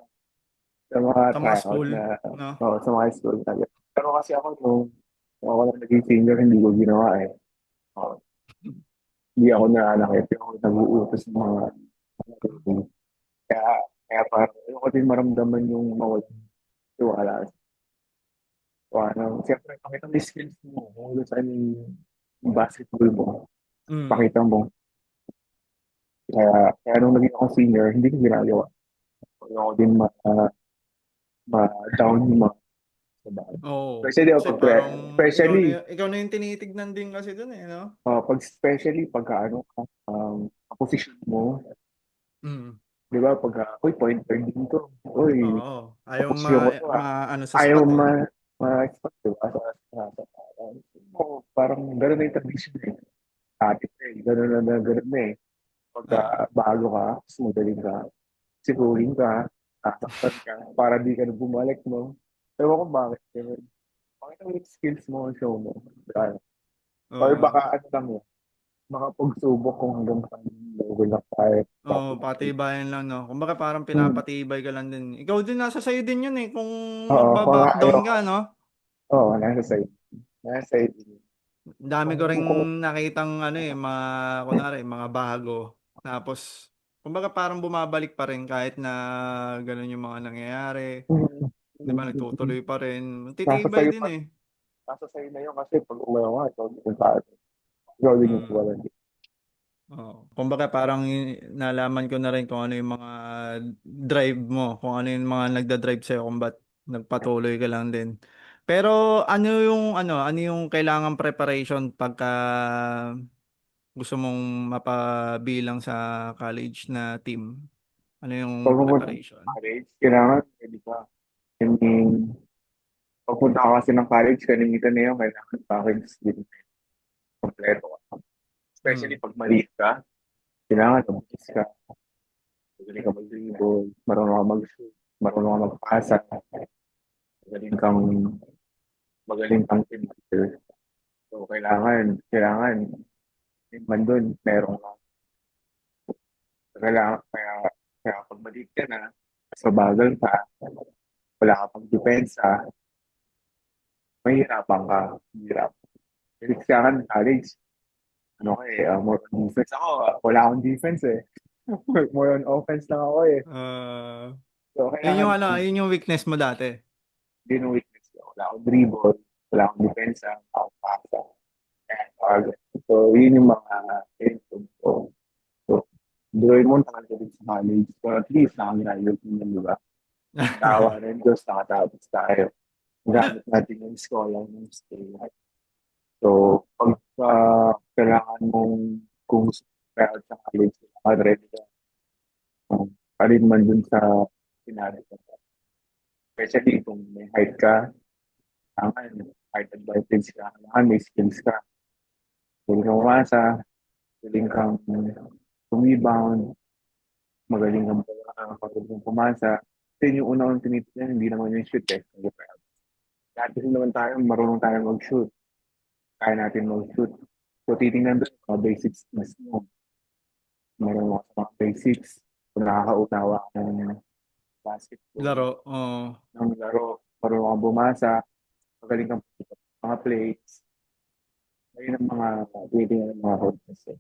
Sa mga tryout school, na no? sa mga high school talaga. Pero kasi nung ako na naging senior, hindi ko ginawa eh. Oo. Hindi ako nananakit. Hindi ako nag-uutos ng mga training. Kaya, kaya parang ayoko din maramdaman yung mawalan tiwala. So, siyempre, pakita mo yung skills mo. Kung saan yung basketball mo, Mm. pakita mo. Kaya nung naging ako senior, hindi ko ginagawa. Ayoko din ma-down yung mga trabaho. Oo. Especially, Kasi parang especially, ikaw na yung tinitignan din kasi dun eh, no? pagka position mo, Mm. di ba, pagka, uy, point guard din to. Uy, Oo. Ayaw Tapos yung ano, ano sa ayaw spot eh. ma-expect, diba? So, parang gano'n na yung tradition eh. Dati pa eh, gano'n na eh. Pagka Ah, bago ka, tapos magaling ka, sikuhin ka, tatakpan ka, para di ka na bumalik mo. Ewan ko bakit. Ganun. Pakita mo yung skills mo, show mo. Diba? Or oo. baka ano lang yun, makapagsubok kung hanggang saan level na tayo. Oo, patibayan lang, no? Kumbaga parang Hmm. pinapatibay ka lang din. Ikaw din, nasa sa'yo din yun eh. Kung Oo, kung ayaw magbabackdown ka, ka, no? oo, nasa sa'yo. Nasa sa'yo. Dami ko ring Kung nakitang ano eh, kunwari, mga bago. Tapos, kumbaga parang bumabalik pa rin kahit na ganun yung mga nangyayari. Di ba, nagtutuloy pa rin. nasa Titibay sa'yo din pa, eh. nasa sa'yo na yun kasi pag umayaw ka, ikaw din yung tao. Ikaw din yung Mm. wala. Oo. Kumbaga parang nalaman ko na rin kung ano yung mga drive mo, kung ano yung mga nagda-drive sa'yo kung ba't nagpatuloy ka lang din. Pero ano yung kailangan preparation pagka gusto mong mapabilang sa college na team? Ano yung Pag pupunta ka ng preparation? college, kailangan, pwede ka. I mean, pagpunta ka kasi ng college, kalimitan na yun, kailangan package din. Kompleto ka. Especially Mm. pag maliit ka, kailangan tumukis ka. Magaling ka mag-dribble, marunong ka mag-shoot, marunong ka magpasa, magaling kang, magaling kang team leader. So, kailangan, yung man doon, meron ka. Kaya pag maliit ka na, sa bagal ka, wala ka pang depensa, mahihirapan ka. Hirap. Kasi kailangan college, ano ko eh, more on defense. Ako, wala akong defense eh. More on offense lang ako eh. Uh, So, yun yung kailangan, yun yung weakness mo dati. din yung weakness ko. Wala akong dribble, wala akong depensa, wala akong pasa. Kaya, so, yun yung mga input ko. So, doon mo tagal ko din sa college. So, at least, nakagraduate naman, di ba? Tawa rin, Diyos, nakatapos tayo. Gamit natin yung scholar ng skill. So, pag kailangan mong kung gusto ka sa college, kailangan ready ka. Alin man dun sa sinabi ko. Especially kung may height ka, kailangan height advantage ka, kailangan may skills ka. Magaling kang umasa, magaling kang rebound, magaling kang pumasa. Kasi yung una kong tinitignan, hindi naman yung shoot eh. Dati rin naman tayo, marunong tayo mag-shoot. Kaya natin mag-shoot. So, titingnan doon, mga basics skills mo. Marunong ka sa mga basics. Kung nakakaunawa ka ng basketball, Laro. Oo. ng laro, marunong kang bumasa, magaling kang mga plays. Ayun ang mga pwede ng mga coaches. Eh.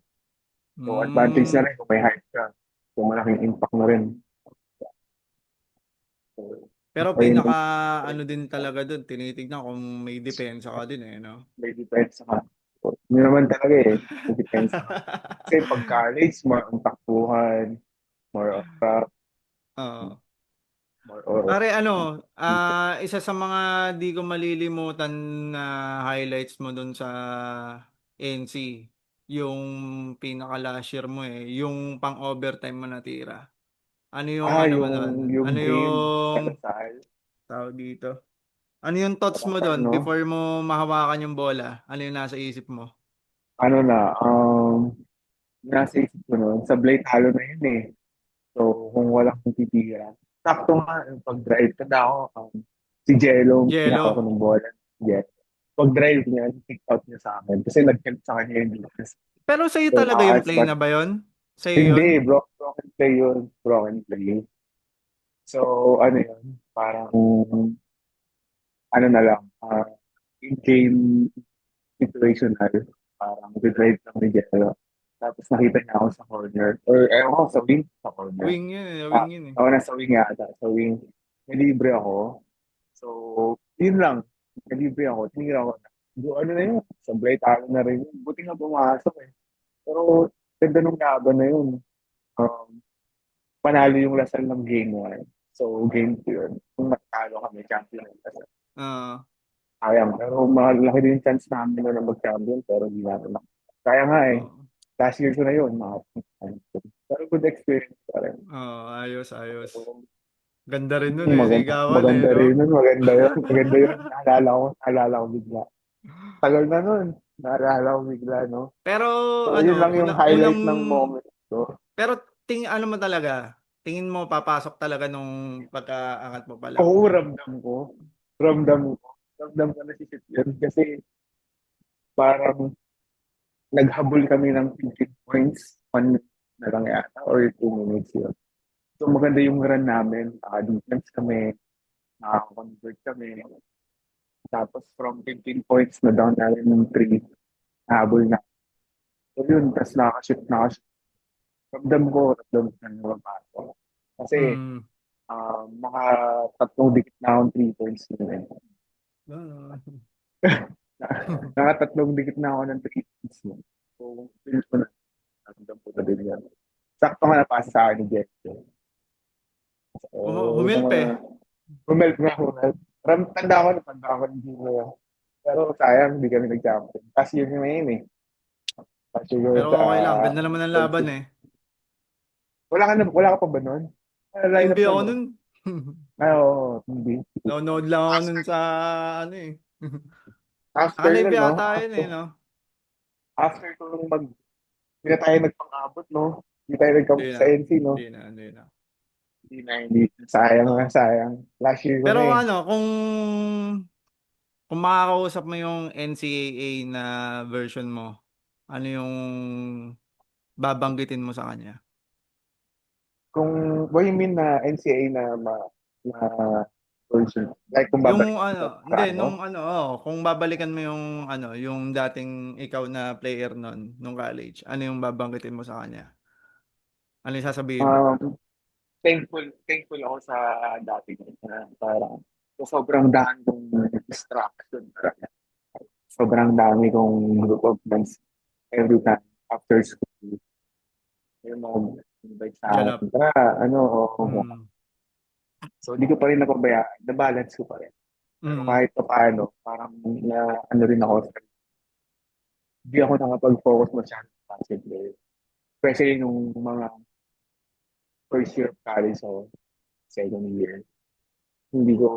So, advantage na Mm. rin kung may height ka. So, malaking impact na rin. So, Pero ayun pinaka yung ano din talaga dun, tinitignan kung may depensa ka din eh, no? may depensa ka. So, yun naman talaga eh. May depensa ka. Kasi pag college, more on takbuhan, more on rap, Oo. more on Pare ano, isa sa mga di ko malilimutan na highlights mo dun sa NC, yung pinaka last year mo eh, yung pang overtime mo natira. Ano yung ano mo dun? yung Ano game, yung kasasal, tawag dito? Ano yung thoughts mo kasasal, dun no? before mo mahawakan yung bola? Ano yung nasa isip mo? Ano na, nasa isip ko noon, sablay talo na yun eh. So, kung walang titira. Sakto nga, pag-drive ka na ako, si Jello, pinaka ko Jello. ng bola. Yeah. Pag-drive niya, pick out niya sa akin. Kasi nag-help sa kanya yung defense. Pero sa'yo So, talaga yung play nakaka-spot. na ba yun? Sa'yo yun? Hindi, broken play yun. Broken play. So, ano yun? Parang, ano na lang, in-game situational. Parang drive lang ni Jello. Tapos nakita niya ako sa corner. Or, ewan ko, sa wing, sa corner. Wing yun eh, wing yun eh. Ako nasa wing yata. Sa wing, nilibre ako. So, yun lang. Nalibre ako. Tinira ko na. Ano na yun? Sablay talo na rin yun. Buti nga pumasok eh. Pero, ganda nung laban na yun. Um, Panalo yung Lasal ng game 1. So, game 2 yun. Kung matalo kami, champion yung Lasal. Ah, Sayang. Pero malaki din yung chance namin na mag-champion. Pero hindi natin na. Kaya nga eh. oo. Last year ko na yun. Pero good experience pa rin. Oo, ayos, ayos. Ganda rin nun eh, sigawan eh, Maganda no? rin nun, maganda yun. Maganda yun. Naalala ko bigla. Tagal na nun. Naalala ko bigla, no? Pero So, ano, yun lang yung unang, highlight ng moment ko. pero ano mo talaga, tingin mo papasok talaga nung pagkaangat mo pa lang. Oo, ramdam ko. Ramdam ko. Ramdam ko na si Sip yun. Kasi parang naghabol kami ng 15 points. 1 minute na lang yata or 2 minutes yun. So maganda yung run namin. Defense kami. Nakakonvert kami. Tapos from 15 points na down namin ng 3. Habol na. So yun. Tapos nakashoot. Ramdam ko na napapasok. Kasi Mm. nakatatlong dikit na akong 3 points yun eh. Ah. Nakatatlong dikit na ako ng 3 points yun. So, feel ko na. Ramdam ko na din yan. Sakto nga napasa sa akin ni Jeff. So, yung Humilpe. mga humel. Tanda ko hindi mo yan. Pero sayang, hindi kami nag-champion. Kasi yun yung ngayon eh. Kasi yun Pero sa okay lang, ganda naman ang laban eh. wala ka pa ba nun? Line MB up na ako no? nun. Ay, oo, hindi. Nanonood lang ako nun sa ano eh. After Naka-live nun, no? yata yun eh, no? After ko hindi na tayo nagpang-abot, no? Hindi tayo Hindi nagkamot na. sa NC, no? Hindi na. Hindi. Sayang na, Oo. sayang. Last year ko na Pero eh. ano, kung makakausap mo yung NCAA na version mo, ano yung babanggitin mo sa kanya? Kung, what you mean na NCAA na version? Like kung babalik Yung ko ano, sa hindi, ano? nung ano, kung babalikan mo yung ano, yung dating ikaw na player nun, nung college, ano yung babanggitin mo sa kanya? Ano yung sasabihin mo? Thankful ako sa dati ko na parang sobrang dami kong distraction. Sobrang dami kong group of friends every time after school. Yung mga invite sa Diyan akin. up. Tara, ano, Mm. so hindi ko pa rin napabayaan. Na-balance ko pa rin. Pero Mm. kahit pa paano, parang ano rin ako, hindi ako nakapag-focus masyado sa basketball. Especially nung mga first year of college o second year. Hindi ko,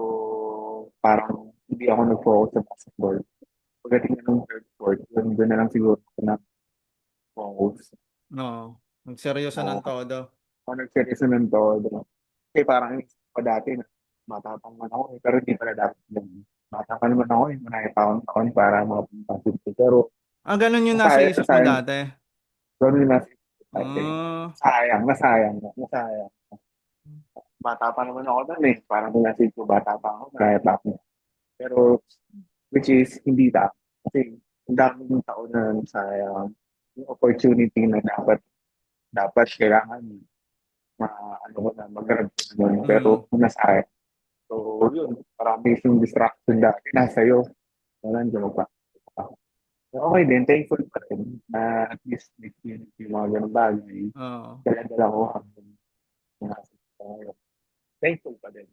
parang, hindi ako nag-focus sa basketball. Pagdating na ng third, fourth, doon na lang siguro ako na-focus. No. Nagseryoso Oo, ng todo. ako nagseryoso ng todo. Kasi parang inisip ko dati na bata pa naman ako eh, pero hindi pala dapat ganun. Bata pa naman ako eh, marami pa akong taon para makapag-basketball. Pero Ah, ganun yung nasa nasayang, isip mo nasayang, dati. gano'n yung nasa isip ko dati. Ah, Nasayang. Bata pa naman ako doon eh. Parang kung nasa isip ko, bata pa ako, marami pa ako. Pero, which is, hindi tama. Kasi, ang dami yung taon na sayang yung opportunity na dapat kailangan ano ko na mag-grab ko na nun. Pero mm. nasayang. So, yun. Marami yung distraction dati. Nasa iyo. Wala, nandiyan pa. Okay din. Thankful pa rin na at least experience yung mga ganun bagay. Oo. Dala-dala ko hanggang nasa ngayon. Thankful pa din.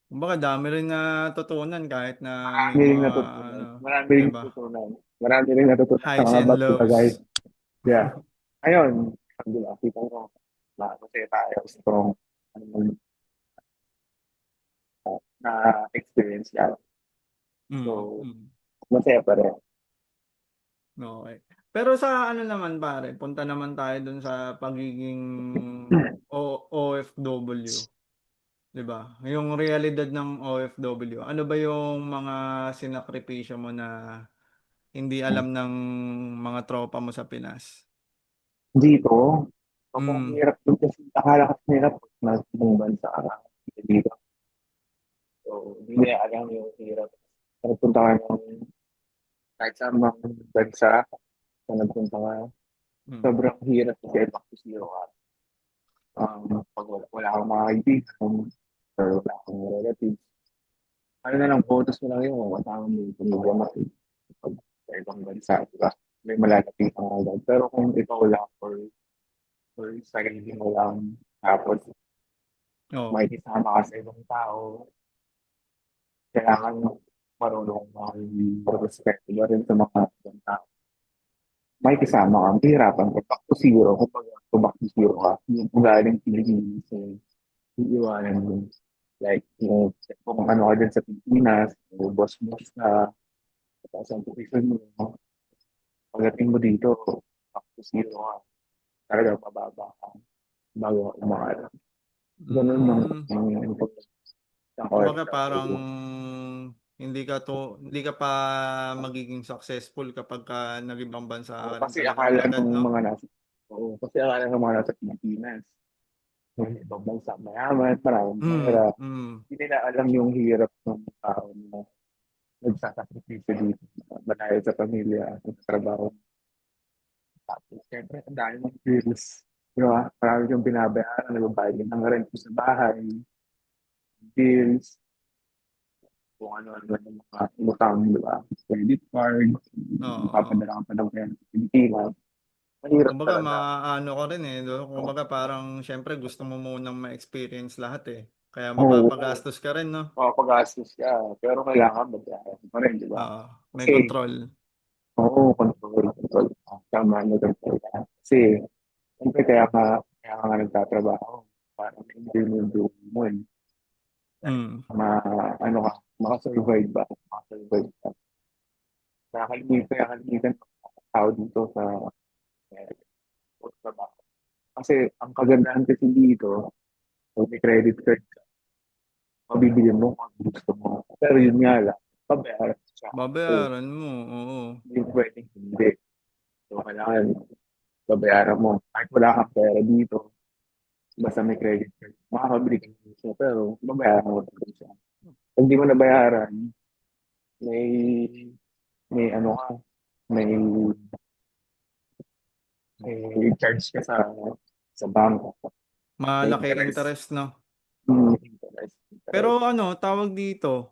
Kumbaga, dami rin natutunan kahit na may Marami rin mga, natutunan. ano, Marami di rin ba? natutunan. Marami rin natutunan sa Highs mga and bats guys. lows. Yeah. Ayun. Alhamdulillah. Kita ko na masaya tayo. Strong. Ano, na experience yan. Mm, So, mm. masaya pa rin. Okay. Pero sa ano naman pare, punta naman tayo dun sa pagiging OFW, 'di ba? Yung realidad ng OFW. Ano ba yung mga sinakripisyo mo na hindi alam ng mga tropa mo sa Pinas? Dito, sobrang Mm. hirap dito kasi akala kasi nila pag nasa ibang bansa ka dito. So, hindi nila alam yung hirap. Nagpunta ka ng kahit sa mga bansa, kung nagpunta ka, Mm. sobrang hirap kasi back to zero ka. Pag wala kang mga kaibigan, or wala kang relatives, ano na lang, photos mo lang yun, kasama mo yung pamilya mo pag sa ibang bansa, di ba? May malalapit ka agad. Pero kung ikaw lang, or sarili mo lang, tapos Oh. makikisama ka sa ibang tao, kailangan marunong mag-respeto na rin sa mga ibang tao. Makikisama ka, mahirapan ka. Back to zero, kung back to zero ka, yung galing Pilipinas, iiwanan mo. Like, kung ano ka dyan sa Pilipinas, boss-boss ka, tapos ang position mo, pagdating mo dito, back to zero ka, talagang mababa ka bago ka umangat. Ganun yung Hmm. ang Kumbaga OFW. parang hindi ka pa magiging successful kapag ka nag-ibang bansa Oo, ka rin kasi talaga akala agad, ng 'no? mga nasa kasi akala ng mga nasa Pilipinas, yung ibang bansa mayaman, maraming pera. Hmm, hmm. Hindi nila alam yung hirap ng tao na nagsasakripisyo dito, malayo sa pamilya, sa trabaho. Tapos, syempre, ang dami mong bills. Di ba? Marami yung binabayaran, nagbabayad din ng rent mo sa bahay, bills, kung ano-ano yung mga utang, di ba? Credit card, Oo. papadala ka pa ng pera sa Pilipinas. Mahirap Kumbaga talaga. maano ka rin, 'no? Kumbaga parang siyempre gusto mo munang ma-experience lahat, eh. Kaya Oo, mapapagastos ka rin, 'no? mapapagastos ka, pero kailangan magbayaran pa rin, di ba? Oo, may Kasi, control. oo, control. Tama na control ka. Kasi, siyempre, kaya ka nga nagtatrabaho para ma-enjoy mo yung buhay mo, eh. Hmm. Ma, ano ka, makasurvive ba? Makasurvive ka. Nakakalimutan ng tao dito sa trabaho. Kasi, ang kagandahan kasi dito, kung may credit card ka, mabibili mo kung ano gusto mo. Pero yun nga lang, pabayaran siya. So, Babayaran mo, oo. hindi pwedeng hindi. So, kailangan babayaran mo. Kahit wala kang pera dito, basta may credit card, makakabili ka ng gusto, pero babayaran mo talaga siya. Pag di mo nabayaran, may, may ano ka, may, may charge ka sa bangko. May Malaki interest. interest, 'no? Interest. Pero ano, tawag dito,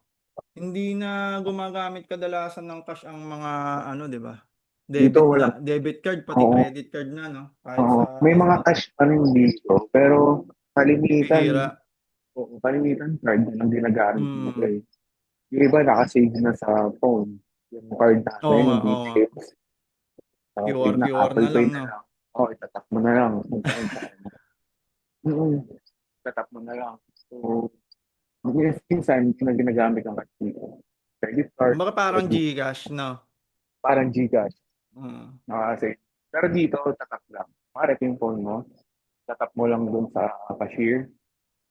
hindi na gumagamit kadalasan ng cash ang mga ano, 'di ba? Dito walang, Debit card pati oo, credit card na, 'no? Kahit oo. sa May mga ano, cash pa rin dito, pero kalimitan, bihira. oo, kalimitan card na lang ginagamit nila Mm. eh. Yung iba nakasave na sa phone. Yung card Oo natin, nga, yung oo nga. details. Save na QR Apple na Pay lang, na 'no? lang. Oh, itatak mo na lang. Kung saan saan. Itatak mo na lang. So, minsan, hindi na ginagamit ang card dito. Credit card, Kumbaga parang debit, GCash, 'no? parang Gcash. Mm. Nakasave. Pero dito, tatak lang. Maaari yung phone mo, tatak mo lang dun sa cashier.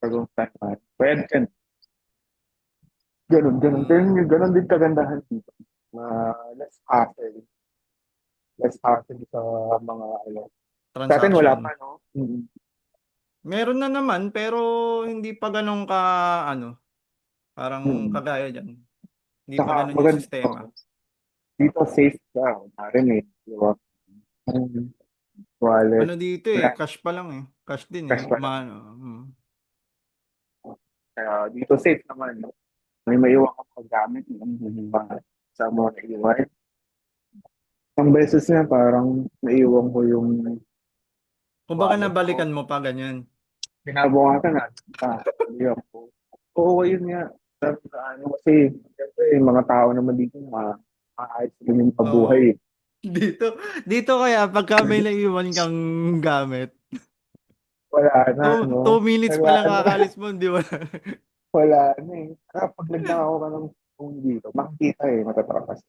Or kung saan man. Pwede ka. Ganun. Pero Hmm. yung ganun din kagandahan dito. Na less hassle. Less hassle sa mga ano. Sa atin wala pa, Transaction. no? Mm-hmm. Meron na naman pero hindi pa gano'n ka ano, parang Mm-hmm. kagaya diyan. Hindi pa Saka gano'n yung maganda, sistema. dito safe ka. Maaaring eh. Di ba? Wallet. Ano dito, Wala. eh, cash pa lang, eh. Cash din, eh. Cash pa lang. Mm. Kaya dito safe naman. No? May maiwan kang paggamit. Sa mo na iwan. Ang beses niya parang naiwan ko yung Kumbaga wallet ko. nabalikan mo pa, ganyan. Binabukasan na. Naiwan ko. Oo, yun nga. Sabi ko, ano, kasi, siyempre, yung mga tao naman dito, maayos din yung Oo. pabuhay. Dito dito kaya pagka may naiwan kang gamit, Wala na, two no? minutes pa Wala lang na. kakaalis mo, 'di ba? Wala na eh. Kapag nagnakaw ka ng phone dito, makikita eh, matatrakas.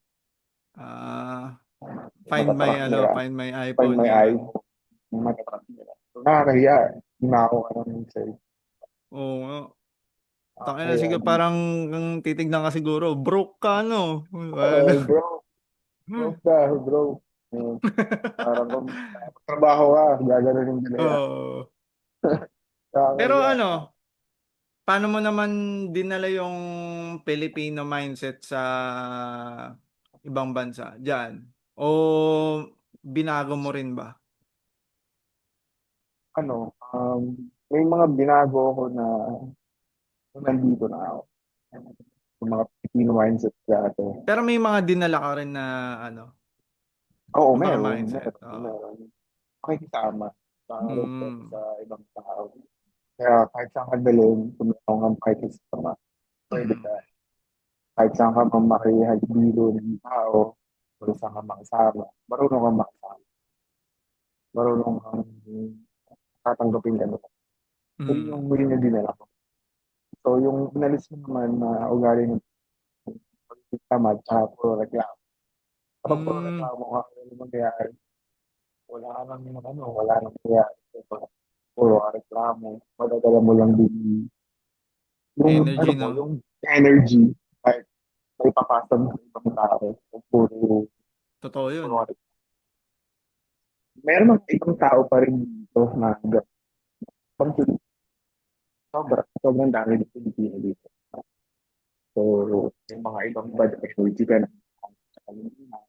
Ah, Matatrack nila. Find My Find iPhone, my gano'n. iPhone. Matatrack nila. So, nakakahiya eh. Nakaw ka ng cell. Oo nga. Tangina Nakakahiya siguro din. parang kung titignan ka siguro, broke ka, 'no? Ano? Oh, bro. Bro ka, bro. Hmm. Parang kung trabaho ka, gaganunin nila yan. Oo. Pero Nakakahiya. ano, paano mo naman dinala yung Filipino mindset sa ibang bansa diyan? O binago mo rin ba? Ano, may mga binago ako na nung nandito na ako. Yung mga Filipino mindset dati. Pero may mga dinala ka rin na ano, Oo, na mga meron, mindset, meron, oo. meron. Pakikisama sa respeto Hmm. sa ibang tao. Kaya kahit saan ka dalhin, kung meron kang pakikisama, pwede Mm. ka. Kahit saan ka mang makihalubilo ng tao, kung saan ka makisama, marunong kang makisama. Marunong kang tatanggapin ka. Yun Mm. yung dinala ko. So, yung inalis mo naman na ugali ng pagiging tamad tsaka puro reklamo. Kapag puro Hmm, reklamo ka, ano mangyayari? Wala ka nang ano, wala nang mangyayari. So, puro ka reklamo, madadala mo lang din yung ano energy, mo, no? yung energy kahit may papasa mo sa ibang tao. O puro, Totoo puro yun. ka meron mga ibang tao pa rin dito na pang sobrang dami ng Pilipino dito. So, yung mga ibang bad energy ka na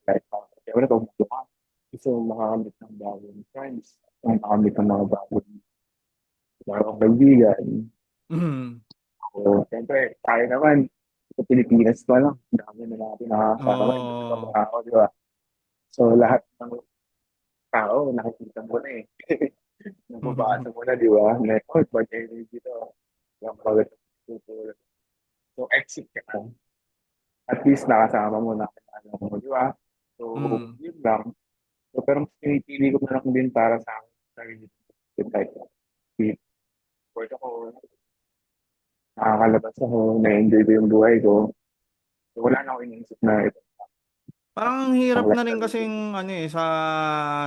kahit pa, wala pa ka. Gusto mo makakamit ng bagong friends, makakamit ng mga bagong kaibigan. Mm. So, siyempre, tayo naman, sa Pilipinas pa lang, ang dami na natin nakakasama, iba't ibang Oo. tao, di ba? So, lahat ng tao, nakikita mo na eh. Nababasa mo na, di ba? Na, oh, bad energy to. Yung bagat tutulog. So, exit ka na. At least nakasama mo na ano mo, di ba? So, Mm. yun lang. So, pero mas pinipili ko na lang din para sa akin. Sarili ko. Like, work ako, nakakalabas ako, na-enjoy ko yung buhay ko. So, wala na ako iniisip na ito. Parang ang hirap Ang na life rin na living. kasing ano eh, sa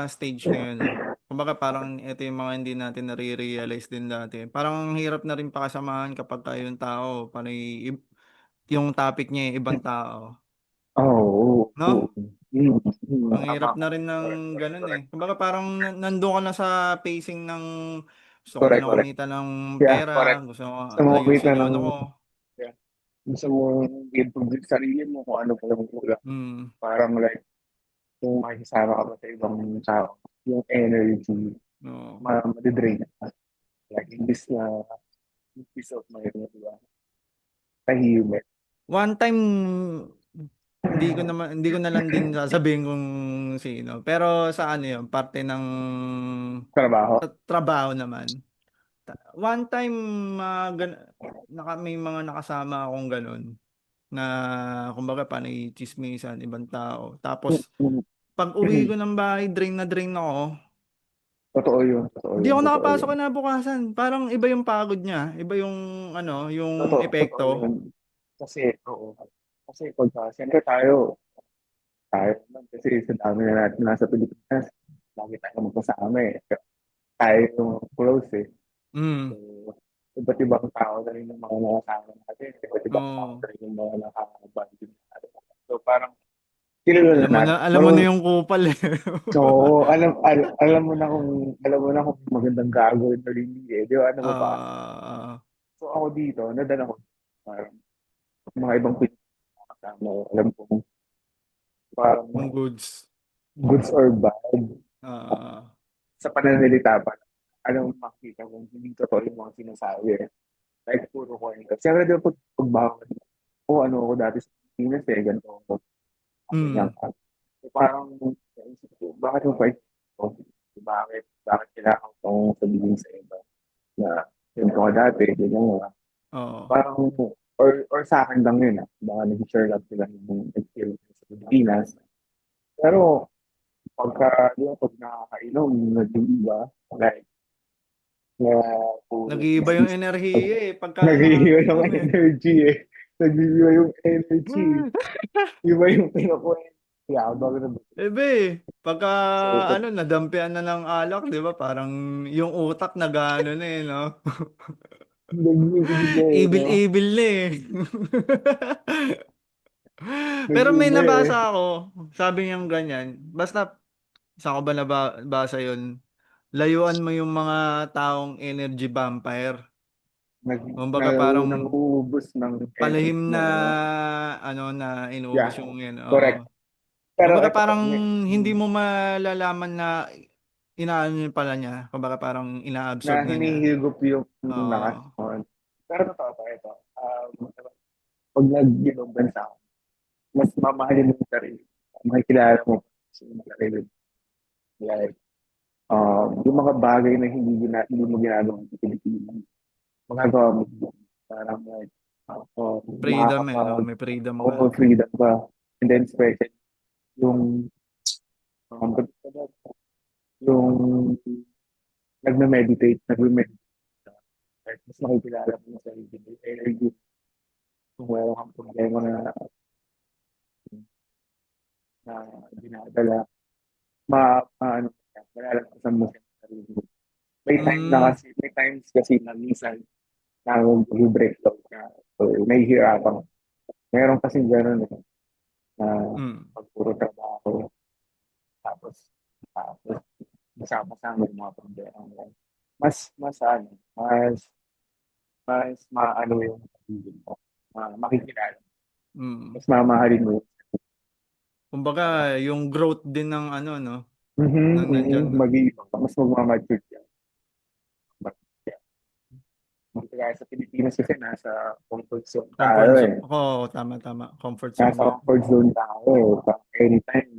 stage ngayon, no? Kumbaga parang ito yung mga hindi natin nare-realize din dati. Parang ang hirap na rin pakasamahan kapag yung tao, panay, yung topic niya eh, ibang tao. Oo, oo, oo. No? Ang Tama hirap ka. na rin ng Correct, correct, ganun eh. correct. Kumbaga parang nandun ka na sa pacing ng gusto ko Correct, na correct. kumita ng Yeah, pera, correct. gusto ko Gusto mo kita ayusin yung ng, ano ko. yeah, gusto mo i-improve yung sarili mo kung ano pa yung kulang. Hmm. Parang like, kung makikisama ka pa sa ibang tao, yung energy, No. madidrain ka. Like, imbis na peace of mind mo, di ba? Tahimik. One time hindi ko na lang din sasabihin kung sino. Pero sa ano 'yun, parte ng Trabaho. trabaho naman. One time may mga nakasama akong gano'n na kumbaga panay tsismisan ibang tao. Tapos pag-uwi ko ng bahay drain na drain ako. Totoo yun, totoo Hindi yun, ako totoo nakapasok yun. kinabukasan. Parang iba yung pagod niya, iba yung ano, yung Totoo epekto. yun. Kasi, oo. Kasi pagka, siyempre tayo naman kasi sa dami na natin nasa Pilipinas, lagi tayo magkasama eh. Tayo yung close eh. So, Mm. iba't ibang tao na rin yung mga nakasama natin. Iba't ibang tao Oo. na rin yung mga nakakabanding natin. So, parang, kilala na natin. Alam mo na yung kupal eh. So, alam mo na kung magandang gagawin na rin eh. Di ba? Ano ba ba? Ah, So, ako dito, nadala ko. Parang, mga ibang Pilipino kasama ko. Alam ko kung parang yung goods. goods or bad. Ah, Sa pananalita pa, alam mo makikita kung hindi totoo yung mga sinasabi eh. Like, puro kwento. Siyempre, di ba, pagbawan ko, ano ako dati sa Pilipinas eh, ganito ako. Ganyan mm. ka. So, parang, naisip ko, bakit mo fight ko? Bakit kailangan kong sabihin sa iba na ganito ka dati, ganyan nga. Oo. Parang, or sa akin lang yun ah. Baka nag-share lang sila ng experience sa Pilipinas. Pero, pagka, di ba, pag nakakainom, naging iba, like, na puro Nag-iiba yung business. enerhiya eh pagka Nag-iiba yung nakakainom eh. energy eh. Nag-iiba yung energy. Iba yung pinakwento. Yabang na. Ebe, pagka So, ano nadampian na ng alak, 'di ba? Parang yung utak nag-aano na eh, no? nag-iiba eh, no? Evil na eh. Pero may Nag-iiba eh. nabasa ako, sabi niyang ganyan. Basta saan ko ba nabasa yun? Layuan mo yung mga taong energy vampire. Nag, Kumbaga parang Nanguubos ng palihim energy na mo, no? ano na Yeah, inubos yung yan. correct. Oo. Pero Kumbaga ito, parang hindi mo malalaman na inaano niya pala niya. Kumbaga parang na inaabsorb na niya. hinihigop yung lakas Oo. mo. Pero totoo pa ito. Pag nag-ibang bansa, mas mamahalin mo yung sarili. Makikilala mo yung sarili. Like, yung mga bagay na hindi mo ginagawa sa Pilipinas, magagawa mo. Parang like, Freedom eh, no? May freedom ka. freedom ka. And then especially yung um, yung nagme-meditate ka. mas makikilala mo yung sarili mo. Energy, kung meron kang problema na dinadala, ano, malalagpasan mo sa sarili mo. Hmm, May times kasi na minsan na mag-breakdown ka. So, nahihirapan. Meron kasi gano'n eh, na hmm. pag puro trabaho, tapos, tapos, masama-sama yung mga problema mo. Mas maano yung sarili mo. Makikilala. Mm. Mas mamahalin mo yun. Kumbaga, yung growth din ng ano, no? Mhm, Nang nandyan, no? mag-iiba ka, mas magmamature ka. Kaya sa Pilipinas kasi nasa comfort zone tayo Comfort zone. eh. Oo, tama, tama. Comfort zone Nasa nga. comfort zone tayo eh. Parang anytime,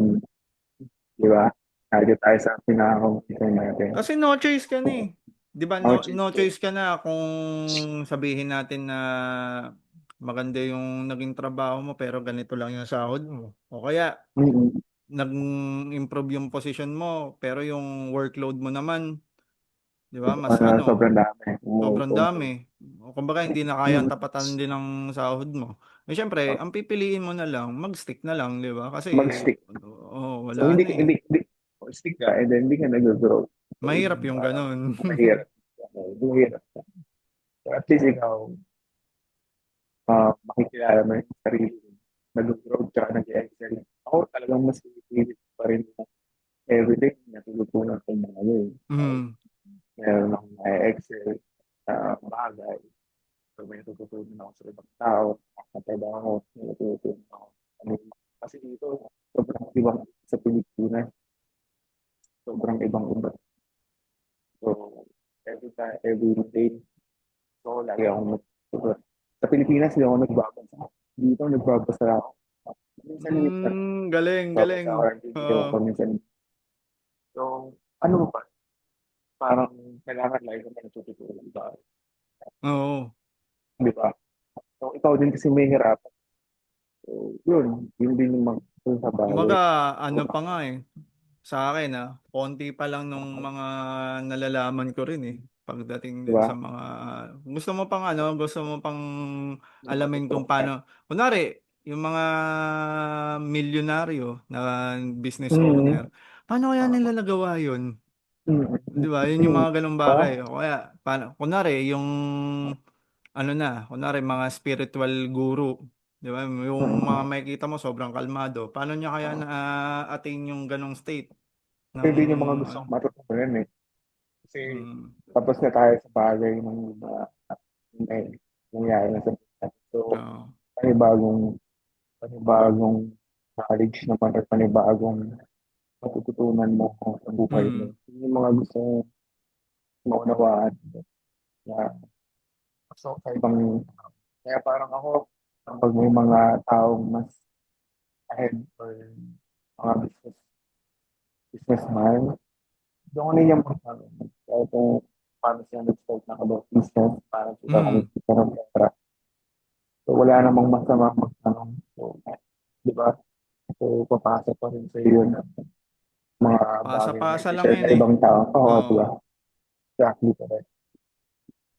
di ba? Lagi tayo sa pinaka-comfort zone natin. Kasi no choice ka na eh. 'Di ba No no choice choice ka na kung sabihin natin na maganda yung naging trabaho mo pero ganito lang yung sahod mo. O kaya Mm-mm. nag-improve yung position mo pero yung workload mo naman, 'di ba, mas ano, Sobrang dami. Oo, sobrang sobrang. dami. O kumbaga hindi na kayang Mm. tapatan din ng sahod mo. Eh syempre, ang pipiliin mo na lang, mag-stick na lang, 'di ba? Kasi Mag-stick. So, wala na eh. stick ka and then hindi ka nag-grow. So, Mahirap yung parang ganun. mahirap. Mahirap. So, at least ikaw, makikilala mo yung sarili mo. Nag-grow ka, nag-excel. Ako talagang mas pinipilit pa rin na everyday natututunan ko mga ano eh. Mm. Meron akong na-excel na bagay. So, may natututunan ako sa ibang tao, nakakatawa ako, may natutunan ako. Ano, kasi dito, sobrang ibang sa Pilipinas, sobrang ibang iba. So, every day, so lagi akong natutunan. Sa Pilipinas, hindi ako nagbabasa. Dito, nagbabasa ako. Minsan, Galing, nagbabasa galing. ako, video Oo. ko minsan. So, ano ba? Parang kailangan lagi ko na natututunan ba? Oo. Di ba? So, ikaw din kasi may hirap. So, yun din yung mga sa bagay. Kumbaga, ano pa nga eh. Sa akin konti pa lang nung mga nalalaman ko rin eh. Pagdating Di din ba? sa mga gusto mo pang alamin kung paano. Kunwari, yung mga milyonaryo na business Mm. owner, paano kaya nila nagawa yun? Mm. 'Di ba? Yun yung Mm. mga ganung Ba? bagay. O kaya, paano, kunwari, yung kunwari mga spiritual guru, 'di ba? Yung mga Mm. makikita mo sobrang kalmado. Paano niya kaya na-attain yung ganong state ng Yun din yung mga gusto ano? kong matutunan eh. Kasi Mm, tapos na tayo sa bagay ng may nangyari na sa buhay. So, oo. panibagong, panibagong knowledge naman or panibagong matututunan mo sa buhay mo. Mm, Yun yung mga gusto kong maunawaan na gusto ko sa ibang, kaya parang ako, kapag may mga taong mas ahead or mga businessman, doon ko nila magtanong. Kaya kung paano sila nag-start na about business, paano sila mm. kumikita ng pera. So, wala namang masama magtanong. So, di ba? So, papasok pa rin sa iyo na mga bagay na Pasa-pasa lang i-share yun sa eh. ibang tao. Oo, di Oo. ba? Exactly correct.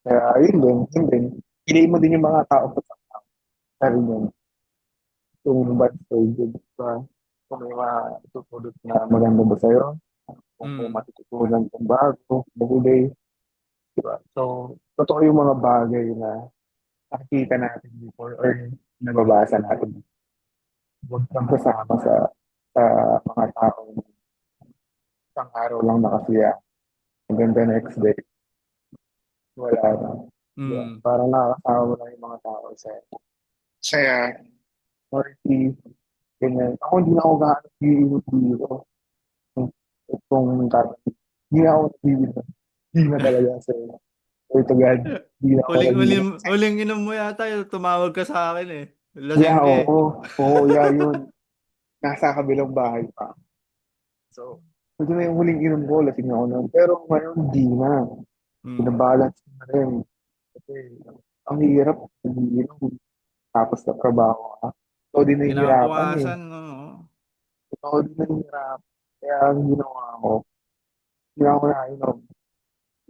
Kaya, yun din. Piliin mo din yung mga tao sa sarili mo. Kung bad for good ba? Kung may matutulot na maganda ba sa'yo? Kung may Mm. matututunan kung bago, everyday. Di ba? So, totoo yung mga bagay na nakikita natin before or nababasa natin. Huwag kang kasama sa mga taong isang araw lang nakasiya. And then the next day, wala na. Yeah. Mm. Parang nakakasama mo lang yung mga tao sa saya, party, ganyan. Ako hindi na ako gaano biro. Kung hindi na ako nagbibiro. Hindi na talaga sa or to God, hindi na ako nagbibiro. Huling inom mo yata yung tumawag ka sa akin eh. Yeah, Lasing ka eh. oo. Oo, yeah, yun. Nasa kabilang bahay pa. So, ito na yung huling inom ko, lasing ako nun. Pero ngayon, hindi na. Mm. Binabalance ko na rin. Kasi, ang hirap, umiinom. Tapos na trabaho ka. Ikaw din nahihirapan eh. Kinabukasan, no? Ikaw din nahihirapan. Kaya ang ginawa ko, hindi ako nainom.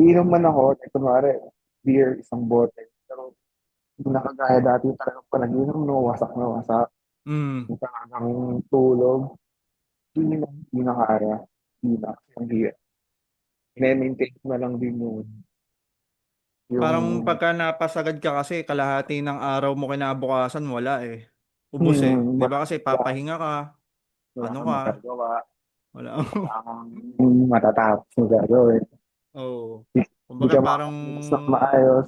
Iinom man ako, like, kunwari, beer, isang bote. Pero hindi na kagaya dati talagang pag nag-inom, no, wasak na wasak. Mm. Yung talagang tulog, hindi na kaya. Hindi na. Kasi ang hirap. I-maintain ko na lang din Parang yung pagka napasagad ka kasi kalahati ng araw mo kinabukasan wala eh. Ubus eh. 'Di ba kasi wala, papahinga ka, wala ano kang ka, magagawa, wala. wala kang matatapos na gagawin. Oo. Hindi Kumbaga ka parang makakalimus ng maayos.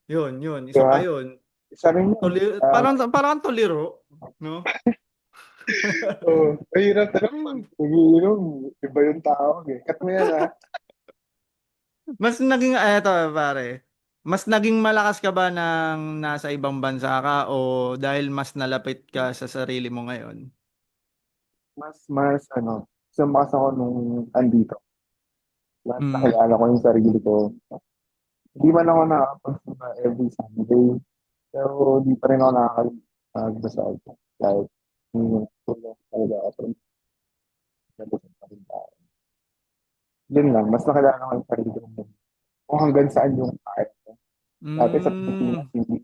yun, Di isa pa ba? yun. Isa rin yun. Parang toliro, no? Mahirap talaga pag nagiinom. Iba yung tao eh. Kat mo yan ah. Mas naging eto pare. Mas naging malakas ka ba ng nasa ibang bansa ka o dahil mas nalapit ka sa sarili mo ngayon? Sumakas ako nung andito. Mas Mm. nakilala ko yung sarili ko. Hindi man ako nakakapagsimba every Sunday. Pero di pa rin ako nakakapagdasal. Like, yung tulong talaga ako. Nandun pa rin tayo. Yun lang, mas nakilala ko yung sarili ko. Kung hanggang saan yung kaya ko. Dati sa Hmm. Pilipinas, hindi.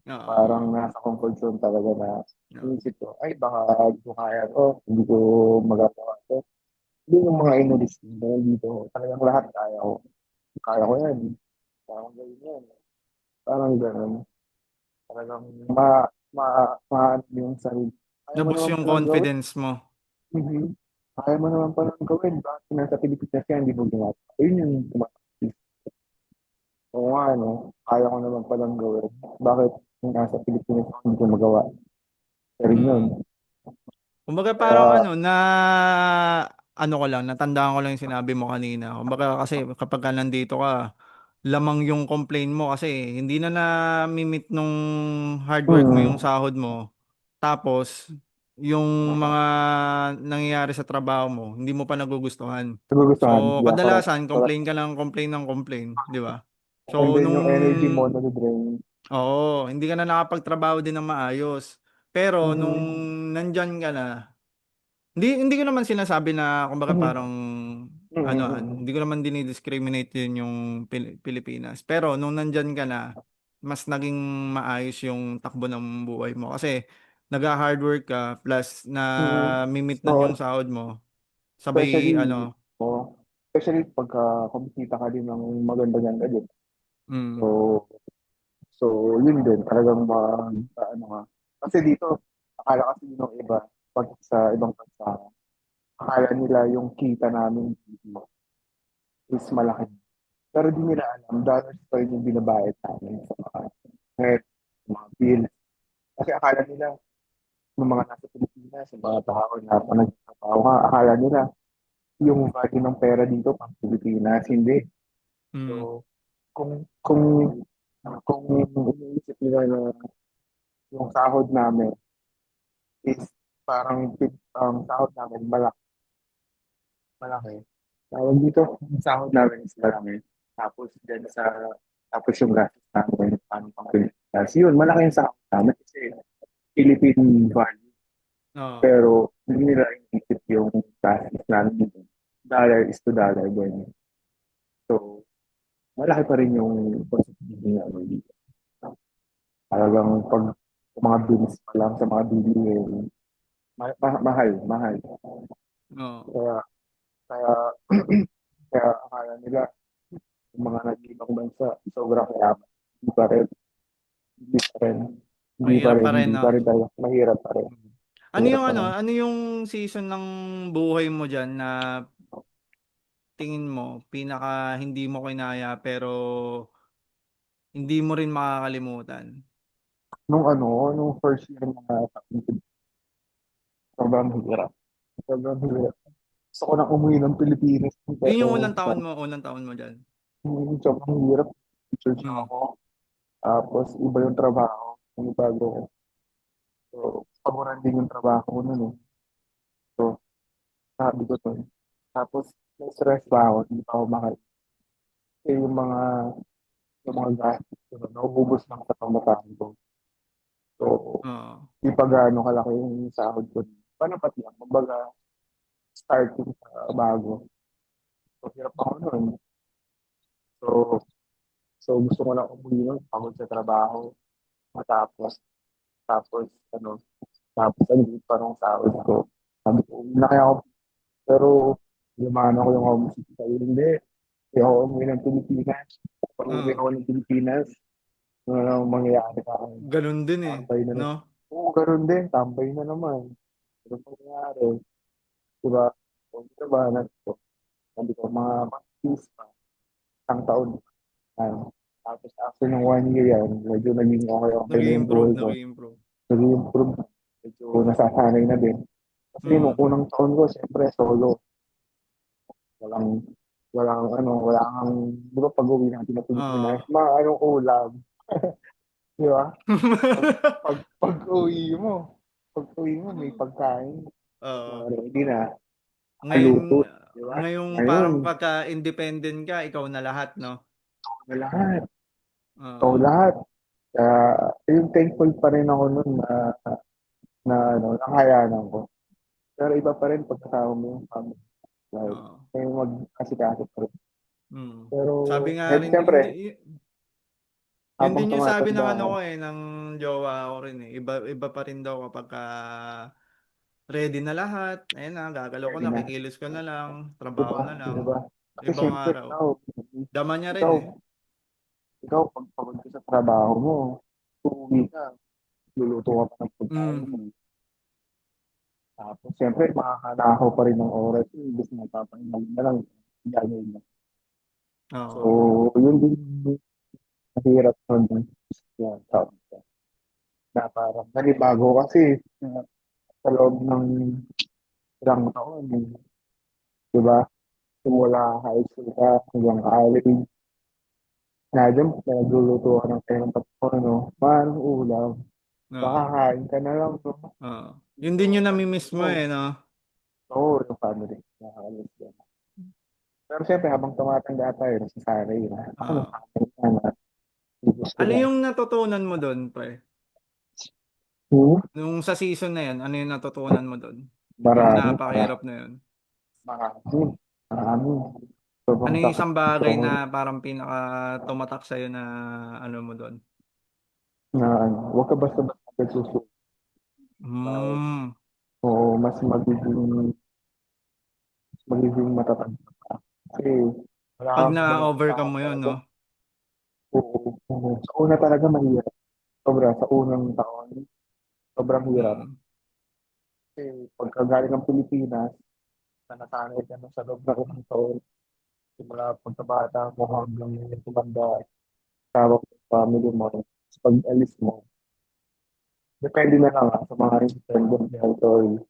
Oo. Parang nasa comfort zone talaga na Oo. inisip ko, ay baka hindi ko kaya to, hindi ko magagawa to. Hindi yung mga inulis dahil dito, talagang lahat kaya ko. Kaya ko yan. Parang gawin yan. Parang gano'n. Talagang ma, ano yung sarili. Kaya mo Naboost naman yung palang gawin. confidence mo. Mhm. Kaya mo naman palang gawin. Bakit nasa Pilipinas yan, hindi mo ginagawa? Yun yung tumatakis. Oo nga, no? Kaya ko naman palang gawin. Bakit kung nasa Pilipinas ako, hindi ko magawa? Pero yun. Mm. Kumbaga parang Kaya, ano ko lang, natandaan ko lang yung sinabi mo kanina. Kumbaga kasi kapag ka nandito ka, lamang yung complain mo kasi hindi na na-meet nung hard work mo yung hmm, sahod mo. Tapos, yung mga nangyayari sa trabaho mo, hindi mo pa nagugustuhan. nagugustuhan. So, Yeah, correct. kadalasan, Correct. complain ka lang, complain ng complain, di ba? And So, then yung energy mo na drain. oo, hindi ka na nakapagtrabaho din ng maayos. Pero, nung Mhm. nandyan ka na, hindi ko naman sinasabi na kumbaga Mhm. parang Mhm. hindi ko naman dinidiscriminate din yung Pilipinas. Pero nung nandiyan ka na, mas naging maayos yung takbo ng buhay mo kasi nag-hard work ka plus na Mhm. mimit nun yung So, sahod mo. Sabay especially, especially pagka kumikita ka din ng maganda-ganda din. mm, So, so yun din, talagang ano ka. Kasi dito, akala kasi yung iba, pag sa ibang bansa, akala nila yung kita namin dito is malaki. Pero di nila alam, dollars pa rin yung binabayad namin sa mga rent, mga bills. Kasi akala nila, yung mga nasa Pilipinas, yung mga tao na nagtatrabaho ka, akala nila, yung value ng pera dito pang Pilipinas, hindi. mm, So, kung kung iniisip nila na yung sahod namin is parang ang sahod namin malaki. Tawag dito, yung sahod namin is malaki. Tapos dyan tapos yung gastos namin, paano pang Pilipinas. Yun, malaki yung sahod namin kasi Philippine value. oo, Pero hindi nila iniisip yung gastos namin dito. Dollar is to dollar din. So, malaki pa rin yung positive niya dito. Talagang pag mga bills pa lang sa mga bilihin, mahal, mahal. oo, Kaya, kaya, kaya akala nila, yung mga nag-ibang bansa, sobrang yaman. Hindi pa rin, hindi pa rin, hindi pa mahirap rin, pa rin, hindi no? pa rin talaga. Mahirap pa rin. Mahirap pa rin. Ano yung season ng buhay mo diyan na tingin mo pinaka hindi mo kinaya pero hindi mo rin makakalimutan? Nung first year na sobrang hirap. Sobrang hirap. Gusto ko na umuwi ng Pilipinas, Yun yung pero unang taon mo diyan. sobrang hirap. Church Mm. ako. Tapos, iba yung trabaho. Yung bago ko. So, paboran din yung trabaho ko nun eh. So, sabi ko to. Tapos, may stress pa ako. Hindi pa ako kasi yung mga gastos ko, nauubos lang sa pamasahe ko. So, Oo. di pa gaano kalaki yung sahod ko. Panapat lang. Kumbaga, starting sa bago. So, hirap ako nun. So, So gusto ko na umuwi nun, pagod sa trabaho, matapos, tapos, ano, tapos ang liit pa nung sahod ko. Sabi ko, uwi na kaya ako, pero lumana ko yung homesick sa hindi. Hindi ako umuwi ng Pilipinas. Pag umuwi Oo. ako ng Pilipinas, ano na ang mangyayari sa akin? Ganun din eh, Tambay na no? naman. Oo, ganun din, tambay na naman. Ano pa nangyari? Diba? So, diba, sabi ko, mga practice pa, isang taon. Ano, tapos after ng 1 year yan, medyo naging okay na yung Nag-i-improve, buhay ko. nag-i-improve. Nag-improve. Medyo nasasanay na din. Kasi nung Mm. unang taon ko, siyempre solo. Walang, wala kang, di ba pag-uwi natin na Pilipinas, Oo. mga anong ulam. Di ba? Pag-uwi mo, may pagkain. Oo. Ready na, Ngayon, nakaluto. Di ba? ngayong parang Ngayon, pagka-independent ka, ikaw na lahat, no? na lahat. Ikaw Oo. lahat. Kaya, yung thankful pa rin ako nun nakayanan ko. Pero iba pa rin pagkasama mo yung family. Like, Oo. may mag-asikaso pa rin. Mm. Pero, Sabi nga head, rin, siyempre, yun habang din yung sabi ng tumatanda ano ako, ko eh, ng jowa ko rin eh. Iba, iba pa rin daw kapag ready na lahat. Ayun na, gagalaw ko ready na, na. kikilos ko na lang, trabaho Diba? na lang. Diba? Kasi Ibang siyempre, araw. Dama niya rin ikaw, eh. ikaw, pag pagod ka sa trabaho mo, uuwi ka, luluto ka pa ng pagkain Mm. mo. Tapos, siyempre, makakanakaw pa rin ng oras. Ibig na papahinga na lang, gagawin mo. So, Oo. yun din yung mahirap nun. Yan, na parang nanibago kasi sa loob ng ilang taon, di ba? Simula high school ka hanggang college, na dyan, nagluluto ka ng kaya ng patapon, no? Paano ulam? Oo. Makakain ka na lang, no? Oo. Yun Dito, din yung sarili namimiss mo mo. eh, no? Oo, yung family. Nakakalis yan. Pero siyempre, habang tumatanda tayo, nasasanay na. Ako Oo. nasanay na na. Gusto Ano na. yung natutunan mo doon, pre? Hmm? Nung sa season na yan, ano yung natutunan mo doon? Yung Marami, napakahirap na yun. marami, marami. Sobrang Ano yung sakit isang ng bagay strong na parang pinaka tumatak sa'yo na ano mo doon? na ano. Huwag ka basta-basta nagsusuko. Hmm. Oo, mas magiging matatag ka pa. Kasi wala Pag kang na-overcome kalaban mo yun, talaga. no? Oo, oo. Sa una talaga mahirap. Sobra, sa unang taon, sobrang hirap. Mm. Kasi pagka galing ng Pilipinas, na nasanay ka na sa loob ng isang taon, simula pagkabata mo hanggang tumanda, tawag sa family mo, pag alis mo, depende na lang sa mga independent health.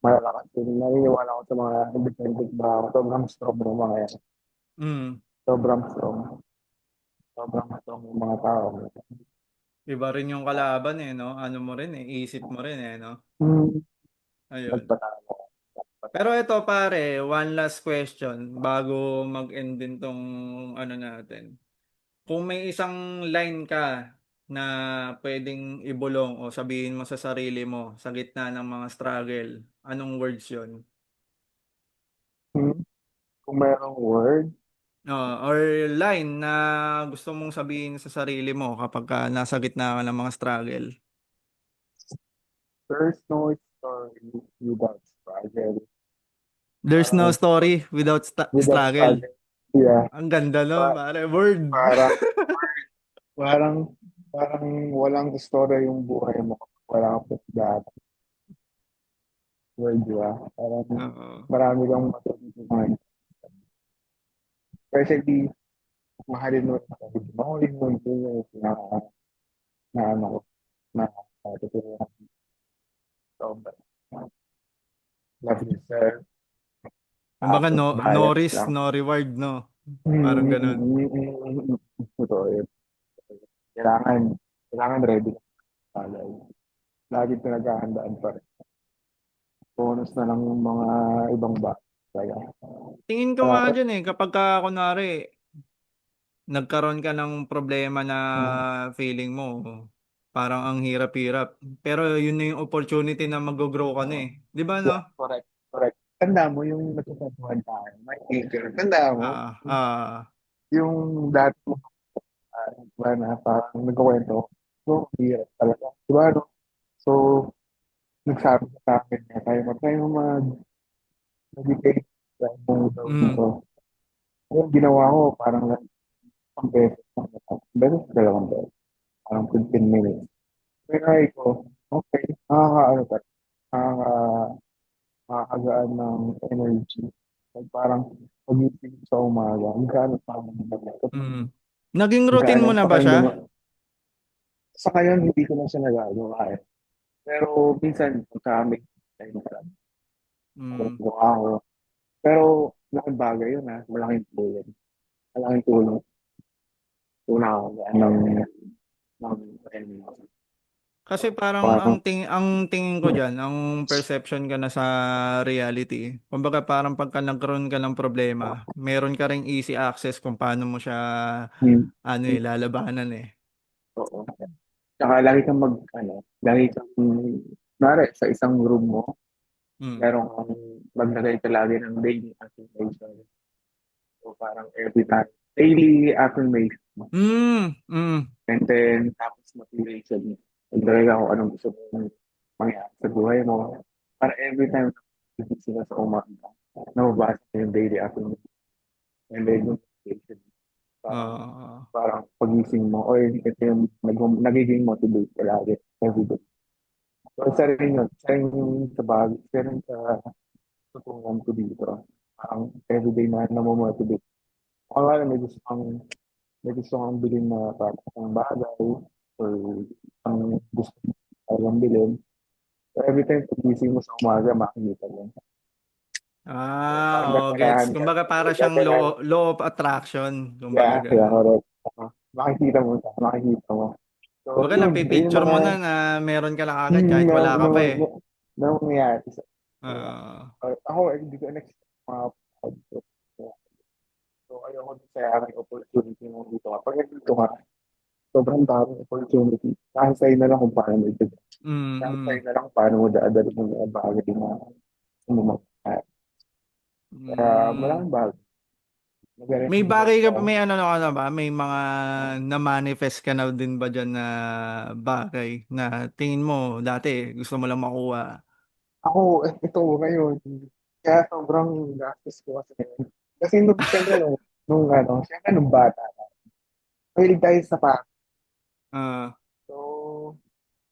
Malalakas din. Naniniwala ko sa mga independent ba ako. Sobrang strong ng mga yan. Mm. Sobrang strong. Sobrang strong ng mga tao. Iba rin yung kalaban eh, no? Ano mo rin eh, isip mo rin eh, no? Hmm, Ayun. nagpatalo. Pero ito pare, one last question bago mag-end din tong ano natin. Kung may isang line ka na pwedeng ibulong o sabihin mo sa sarili mo sa gitna ng mga struggle, anong words yun? Hmm, kung mayroong word, Or line na gusto mong sabihin sa sarili mo kapag nasa gitna ka ng mga struggle. there's no story without struggle. There's no Parang story without without struggle. struggle. Yeah. Ang ganda no, Pa- pare. Word. parang, parang, parang walang istorya yung buhay mo kapag wala kang pagdaan. Word, di ba? Parang Oo. marami kang matutunan. Especially, mahalin mo. Mahalin mo yung na ano ko, na natutunan ko. Love yourself. Kumbaga Tapos no, no balance risk, lang. no reward, no? Parang ganun. Mm. Totoo yun. Kailangan, kailangan ready ka palay. Lagi pinaghahandaan pa rin. Bonus na lang yung mga ibang ba. Kaya, Tingin ko kaya, nga dyan eh, kapag kunwari, nagkaroon ka ng problema na feeling mo, parang ang hirap-hirap. Pero yun na yung opportunity na mag-grow ka na eh. Di ba yeah, no? correct, correct. Tanda mo yung natutunan tayo. May teacher. Tanda mo. Ah, ah. yung dati mo, diba, na parang nagkukwento, so, hirap talaga. Diba, no? So, nagsabi sa akin na tayo mag-debate sa mong daw dito. Mm. Yung ginawa ko, parang isang beses lang. Beses, dalawang beses. Parang 15 minutes. Kaya ko, okay, nakakaano ka, nakaka, nakakagaan ng energy. Like parang pagising sa umaga, magkano pa ako ng Mm. Naging routine mo magkano na pa ba kayong siya? sa ngayon, hindi ko na siya nagagawa eh. Pero minsan, pagka may time ka, Mm. kung ako. Pero, malaking bagay yun ha. Malaking tulong. Malaking tulong. Una ako ng Kasi parang parang, ang tingin ko diyan, ang perception ka na sa reality. Kumbaga parang pagka nagkaroon ka ng problema, meron ka ring easy access kung paano mo siya hmm, ano eh lalabanan eh. oo. Tsaka lagi kang, kunwari, sa isang room mo, Mm. meron kang maglagay ka lagi ng daily affirmation. So, parang every time, daily affirmation. Mm. Mm. And then, tapos motivation. Maglagay ka kung anong gusto mong mangyari sa buhay mo. Para every time na gising ka sa umaga, nababasa mo yung daily affirmation. And then, yung motivation. Parang, Oo. parang pagising mo, oy, ito yung nagiging motivate ka lagi. Everyday. So, isa rin yun. Isa rin sa bagay. Isa rin sa tutungan ko dito. Parang everyday na namomotivate. Kung nga may gusto kang bilhin na parang bagay or ang gusto mo lang bilhin. So, every time pagising mo sa umaga, makikita mo. So, parang Oo, gets. gaganahan ka. Kumbaga para siyang Gaganahan. law of attraction, kumbaga Yeah, ganun. correct. Makikita mo siya, makikita mo. So, Kumbaga yun yung napipicture mga mo na na meron ka na agad kahit na, wala na, ka pa eh. na, na nangyayari sa Oo. ako, hindi ko na-expect mga so, ayoko din sa aking opportunity mo dito ka. Pag nandito ka, sobrang daming opportunity. Kahit sa'yo na lang kung paano mo ito. Kahit sa'yo Mm. na lang paano mo dadalhin yung mga bagay na sumumagay. Kaya Mm. malaking bagay. May bagay Nag-realize ka ako. ba, may ano na ka na ba? May mga na-manifest ka na din ba dyan na bagay na tingin mo dati gusto mo lang makuha? Ako, ito ngayon. Kaya sobrang gastos ko kasi ngayon. Kasi siyempre, siyempre nung bata, mahilig tayo sa pa. Ah, So,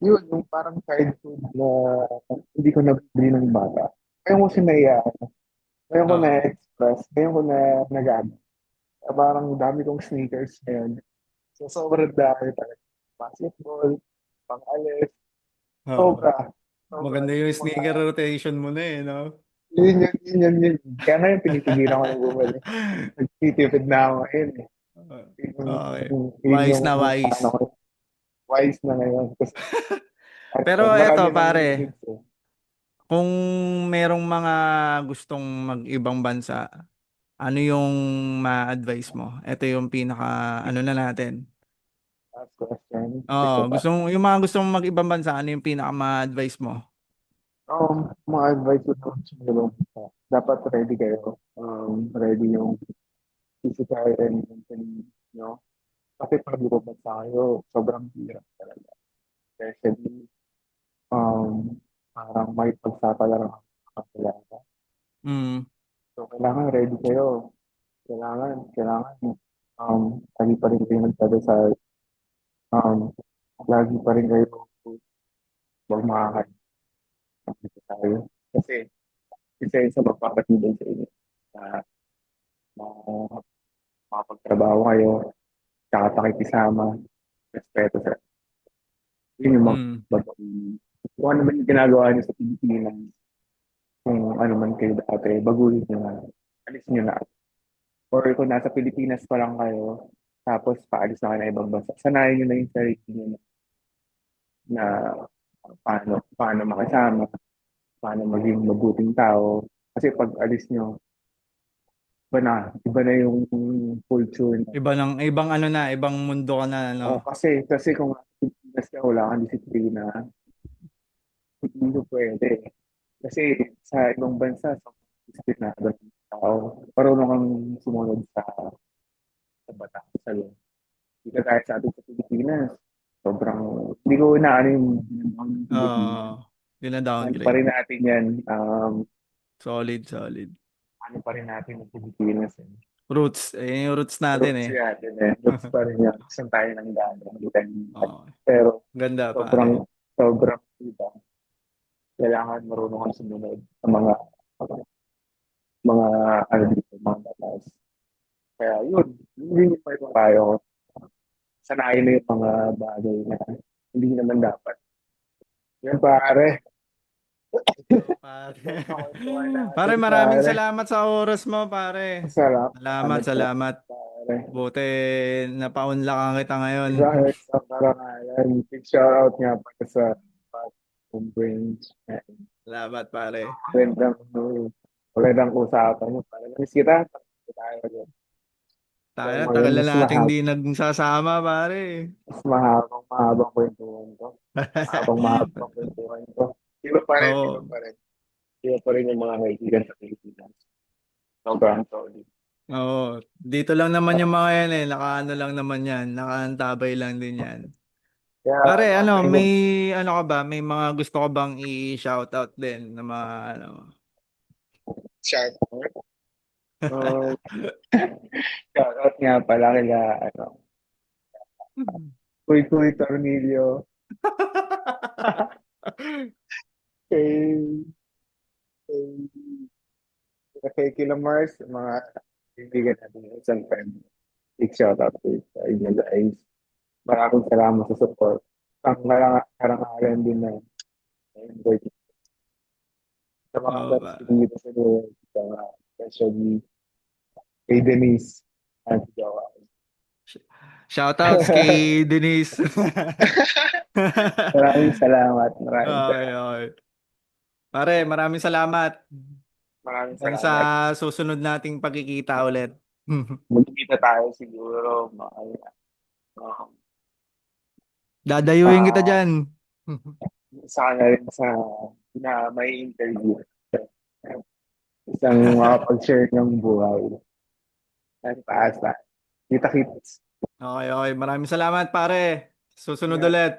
yun, yung parang childhood na hindi ko nabili ng bata. Ngayon ko siya ngayon ko oo. na-express, ngayon ko na nagana. Parang dami kong sneakers ngayon. So, sobrang dami talaga. Basketball, pang-alis, Oo. sobra. Sobra. Maganda yung Yung mga, sneaker rotation mo na eh, no? yun. Kaya ngayon, pinipigilan ko na bumili. Nagtitipid na ako ngayon eh. Yun, Okay. yun Wise yung, na ano wise. ko, wise na ngayon. Kasi, Pero eto marami nang pare, needs eh. kung merong mga gustong mag-ibang bansa, ano yung ma-advise mo? Ito yung pinaka ano na natin. Last question. Oo, Ito pa. yung mga gustong mag-ibang bansa, ano yung pinaka ma-advise mo? Mga advice ko naman sa mga dapat ready kayo. Ready yung physical and mentally, no? Kasi pag lumabas tayo, sobrang hirap talaga. Especially, parang may pagsapalaran ka talaga. Mm. So, kailangan ready kayo. Kailangan, lagi pa rin kayo nagdadasal. Um, lagi pa rin kayo huwag makakalimutan tayo. Kasi, isa yun sa magpapatibay sa inyo. Na, na makapagtrabaho kayo, tsaka pakikisama, respeto sa yun yung mga Mm. kung ano man yung ginagawa niyo sa Pilipinas, kung ano man kayo dati, baguhin niyo na, alis niyo na. Or kung nasa Pilipinas pa lang kayo, tapos paalis na kayo na ibang bansa, sanayin niyo na yung sarili niyo na paano makisama, paano maging mabuting tao. Kasi pag alis niyo, iba na yung culture na. Ibang ano na, ibang mundo ka na, ano? Kasi kung nasa Pilipinas ka, wala kang disiplina, hindi ko pwede. Kasi sa ibang bansa, sa disiplinado ng tao, parunong kang sumunod sa sa Bataan sa loob. Hindi ka kahit sa atin sa Pilipinas. Sobrang, hindi ko na ano yung ginagawa ng Pilipinas. Oo, Ano pa dina-downgrade. rin natin yan, Solid, solid. ano pa rin natin ng Pilipinas. Eh. Roots, eh, yung roots natin Roots eh. natin eh. Roots pa rin yan. Saan tayo nang galing. Oo, Pero ganda pare. sobrang, sobrang iba. Kailangan marunong kang sumunod sa mga, ano dito, mga batas. Kaya yun, hindi pa ito tayo. Sanayin mo yung mga bagay na hindi naman dapat. Yan pare. So, pare. Yung kakwentuhan Pare, natin maraming pare. salamat sa oras mo, pare. Sarap. Salamat, Ano po, salamat. pare. Buti napaunlakan kita ngayon. Grabe sa karangalan. Big shoutout nga pala sa home brains. Salamat, pare. Magandang, magandang usapan nyo. Para miss kita. Tayo ulit. Tayo, So, tagal na mas nating di nagsasama, pare. mahabang kwentuhan ko. Mahabang kwentuhan ko. Iba Oo. pa rin. Iba pa rin yung mga kaibigan sa Pilipinas. Sobrang solid. Oo. Dito lang naman yung mga yan eh. Nakaano lang naman yan. Nakaantabay lang din yan. Kaya, Pare, ano, ano, ayun, may ano ka ba? May mga gusto ka bang i-shoutout din na mga ano? shoutout. Uh, shoutout nga pala kila, ano, Kuy Kuy Tornillo, kay, kay Kila Mars, mga kaibigan natin, isang friend. Big shoutout to sa inyo guys. Maraming salamat sa support. Ang karangalan din na enjoy sa mga Oo, clubs dito sa New York, especially kay Denise at si Joanne. shoutouts kay Denise. Maraming salamat. Maraming Okay, salamat. okay. Pare, maraming salamat. Maraming Hanggang sa salamat. susunod nating pagkikita ulit. Magkita tayo siguro uh, Dadayuhin kita sa dyan. sana rin sa na may interview. Isang makapag-share ng buhay. At taas na. Kita-kits. Okay, okay. Maraming salamat, pare. Susunod ulit.